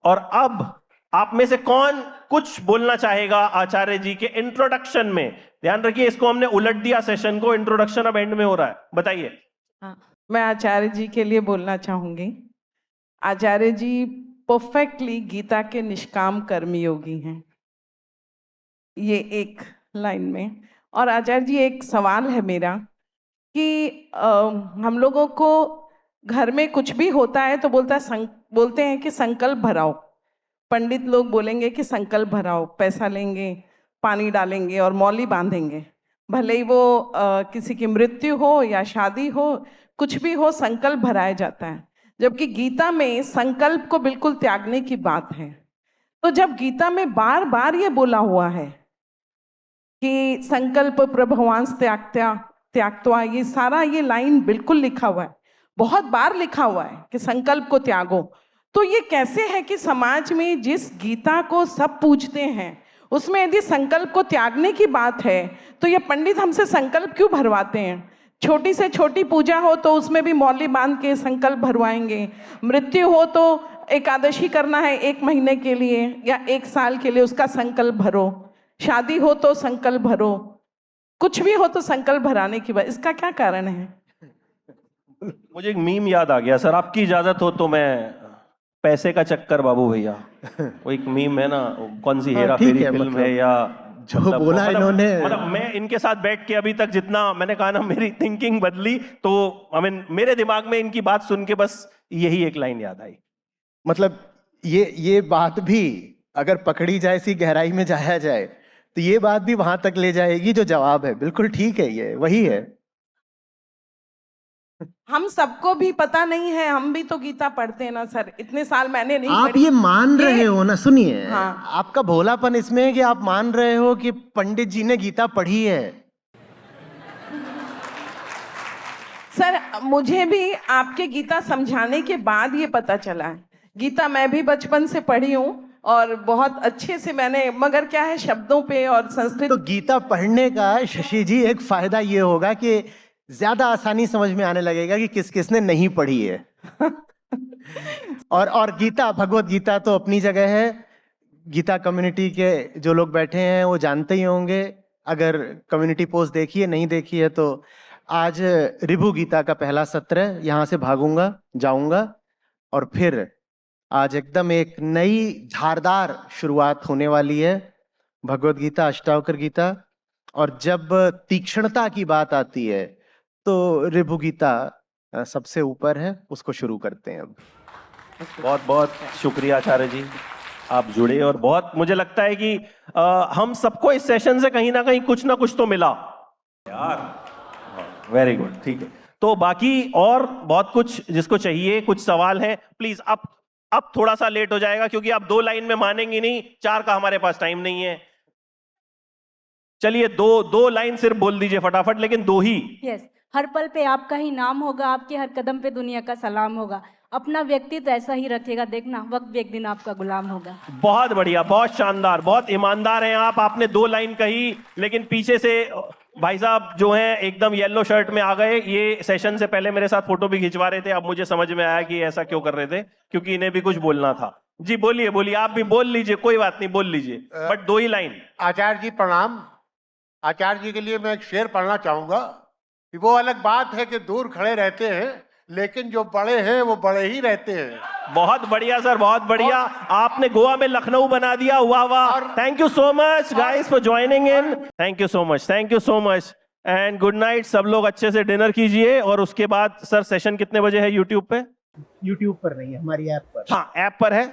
और अब आप में से कौन कुछ बोलना चाहेगा आचार्य जी के इंट्रोडक्शन में? ध्यान रखिए, इसको हमने उलट दिया सेशन को, इंट्रोडक्शन अब एंड में हो रहा है। बताइए। मैं आचार्य जी के लिए बोलना चाहूंगी। आचार्य जी परफेक्टली गीता के निष्काम कर्मयोगी हैं, ये एक लाइन में। और आचार्य जी एक सवाल है मेरा कि हम लोगों को घर में कुछ भी होता है तो बोलते हैं कि संकल्प भराओ। पंडित लोग बोलेंगे कि संकल्प भराओ, पैसा लेंगे, पानी डालेंगे और मौली बांधेंगे। भले ही वो किसी की मृत्यु हो या शादी हो, कुछ भी हो, संकल्प भराया जाता है। जबकि गीता में संकल्प को बिल्कुल त्यागने की बात है। तो जब गीता में बार बार ये बोला हुआ है कि संकल्प प्रभवांस त्याक्त्वा, ये सारा ये लाइन बिल्कुल लिखा हुआ है, बहुत बार लिखा हुआ है कि संकल्प को त्यागो। तो ये कैसे है कि समाज में जिस गीता को सब पूजते हैं, उसमें यदि संकल्प को त्यागने की बात है, तो ये पंडित हमसे संकल्प क्यों भरवाते हैं? छोटी से छोटी पूजा हो तो उसमें भी मौली बांध के संकल्प भरवाएंगे। मृत्यु हो तो एकादशी करना है 1 महीने के लिए या 1 साल के लिए, उसका संकल्प भरो। शादी हो तो संकल्प भरो, कुछ भी हो तो संकल्प भराने की बात। इसका क्या कारण है? मुझे एक मीम याद आ गया सर, आपकी इजाजत हो तो मैं, पैसे का चक्कर बाबू भैया, वो एक मीम है ना, कौन सी हेरा फेरी फिल्म है या जो बोला इन्होंने। मतलब मैं इनके साथ बैठ के अभी तक जितना मैंने कहा ना, मेरी थिंकिंग बदली। तो आई मीन मेरे दिमाग में इनकी बात सुन के बस यही एक लाइन याद आई। मतलब ये बात भी अगर पकड़ी जाए, सी गहराई में जाया जाए, तो ये बात भी वहां तक ले जाएगी जो जवाब है। बिल्कुल ठीक है, ये वही है। हम सबको भी पता नहीं है, हम भी तो गीता पढ़ते हैं ना सर, इतने साल मैंने नहीं आप पढ़ी। ये मान रहे हो ना, सुनिए, हाँ। आपका भोलापन इसमें है कि आप मान रहे हो कि पंडित जी ने गीता पढ़ी है। सर मुझे भी आपके गीता समझाने के बाद ये पता चला है। गीता मैं भी बचपन से पढ़ी हूँ और बहुत अच्छे से मैंने, मगर क्या है शब्दों पे और संस्कृत। तो गीता पढ़ने का शशि जी एक फायदा ये होगा कि ज्यादा आसानी समझ में आने लगेगा कि किस किसने नहीं पढ़ी है। और गीता, भगवत गीता तो अपनी जगह है। गीता कम्युनिटी के जो लोग बैठे हैं वो जानते ही होंगे। अगर कम्युनिटी पोस्ट देखी है, नहीं देखी है तो आज रिभु गीता का पहला सत्र है। यहाँ से भागूंगा, जाऊंगा और फिर आज एकदम एक नई धारदार शुरुआत होने वाली है। भगवत गीता, अष्टावक्र गीता, और जब तीक्ष्णता की बात आती है तो रिभु गीता सबसे ऊपर है। उसको शुरू करते हैं अब। बहुत बहुत शुक्रिया आचार्य जी, आप जुड़े। और बहुत मुझे लगता है कि हम सबको इस सेशन से कहीं ना कहीं कुछ ना कुछ तो मिला यार। वेरी गुड, ठीक है। तो बाकी और बहुत कुछ जिसको चाहिए, कुछ सवाल हैं, प्लीज। अब थोड़ा सा लेट हो जाएगा क्योंकि आप 2 लाइन में मानेंगे नहीं, 4 का हमारे पास टाइम नहीं है। चलिए 2 लाइन सिर्फ बोल दीजिए फटाफट, लेकिन 2 ही। यस, हर पल पे आपका ही नाम होगा, आपके हर कदम पे दुनिया का सलाम होगा। अपना व्यक्तित्व ऐसा ही रखेगा, देखना वक्त भी एक दिन आपका गुलाम होगा। बहुत बढ़िया, बहुत शानदार, बहुत ईमानदार हैं आप। आपने 2 लाइन कही, लेकिन पीछे से भाई साहब जो हैं एकदम येलो शर्ट में आ गए। ये सेशन से पहले मेरे साथ फोटो भी खिंचवा रहे थे। अब मुझे समझ में आया कि ऐसा क्यों कर रहे थे, क्योंकि इन्हें भी कुछ बोलना था। जी बोलिए बोलिए, आप भी बोल लीजिए, कोई बात नहीं, बोल लीजिए, बट 2 ही लाइन। आचार्य जी प्रणाम। आचार्य जी के लिए मैं एक शेर पढ़ना चाहूंगा कि वो अलग बात है कि दूर खड़े रहते हैं, लेकिन जो बड़े हैं वो बड़े ही रहते हैं। बहुत बढ़िया सर, बहुत बढ़िया। आपने गोवा में लखनऊ बना दिया, वाह वाह। Thank you so much guys for joining in. Thank you so much, thank you so much and good night. सब लोग अच्छे से डिनर कीजिए। और उसके बाद सर सेशन कितने बजे है यूट्यूब पे? यूट्यूब पर नहीं है, हमारी ऐप पर। हाँ, ऐप पर है।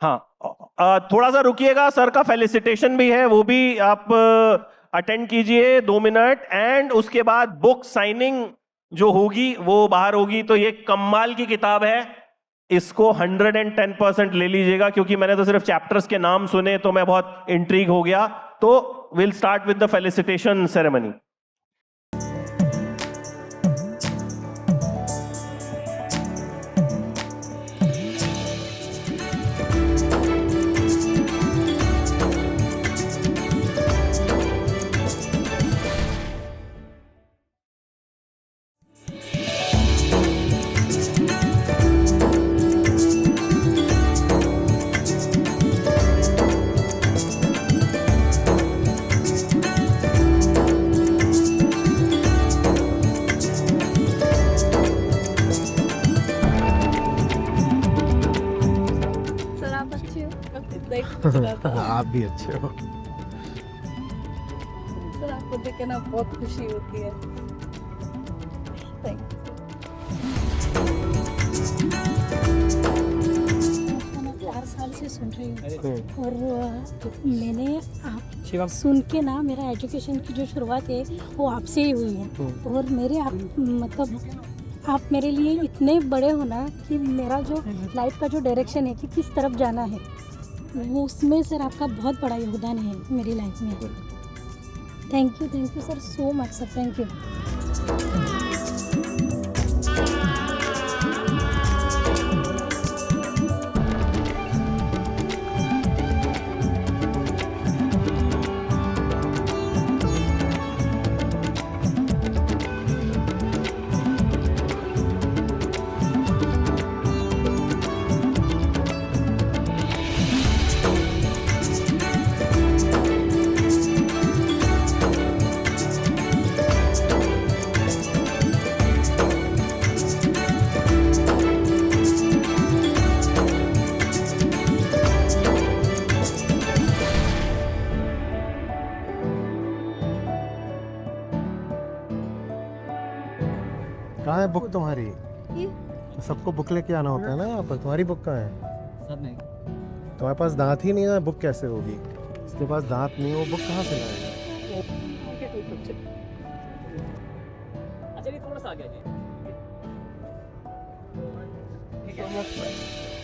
हाँ, थोड़ा सा रुकिएगा, सर का फेलिसिटेशन भी है, वो भी आप अटेंड कीजिए 2 मिनट। एंड उसके बाद बुक साइनिंग जो होगी वो बाहर होगी। तो ये कमाल की किताब है, इसको 110% ले लीजिएगा, क्योंकि मैंने तो सिर्फ चैप्टर्स के नाम सुने तो मैं बहुत इंट्रीग हो गया। तो will start with the felicitation ceremony. आप भी अच्छे हो सर, आपको देख के ना बहुत खुशी होती है। Thank you. 4 साल से सुन रही हूँ और मैंने आप सुन के ना मेरा एजुकेशन की जो शुरुआत है वो आपसे ही हुई है। और मेरे आप मतलब आप मेरे लिए इतने बड़े हो ना कि मेरा जो लाइफ का जो डायरेक्शन है कि किस तरफ जाना है, वो उसमें सर आपका बहुत बड़ा योगदान है मेरी लाइफ में। Thank you sir so much sir, thank you. कहाँ है बुक तुम्हारी? सबको बुक लेके आना होता है ना यहाँ पर। तुम्हारी बुक कहाँ है? सर नहीं, तुम्हारे पास दांत ही नहीं है, बुक कैसे होगी? इसके पास दांत नहीं, वो बुक कहाँ से लाएगा? अच्छा, थोड़ा सा आ गया जी। Thank you.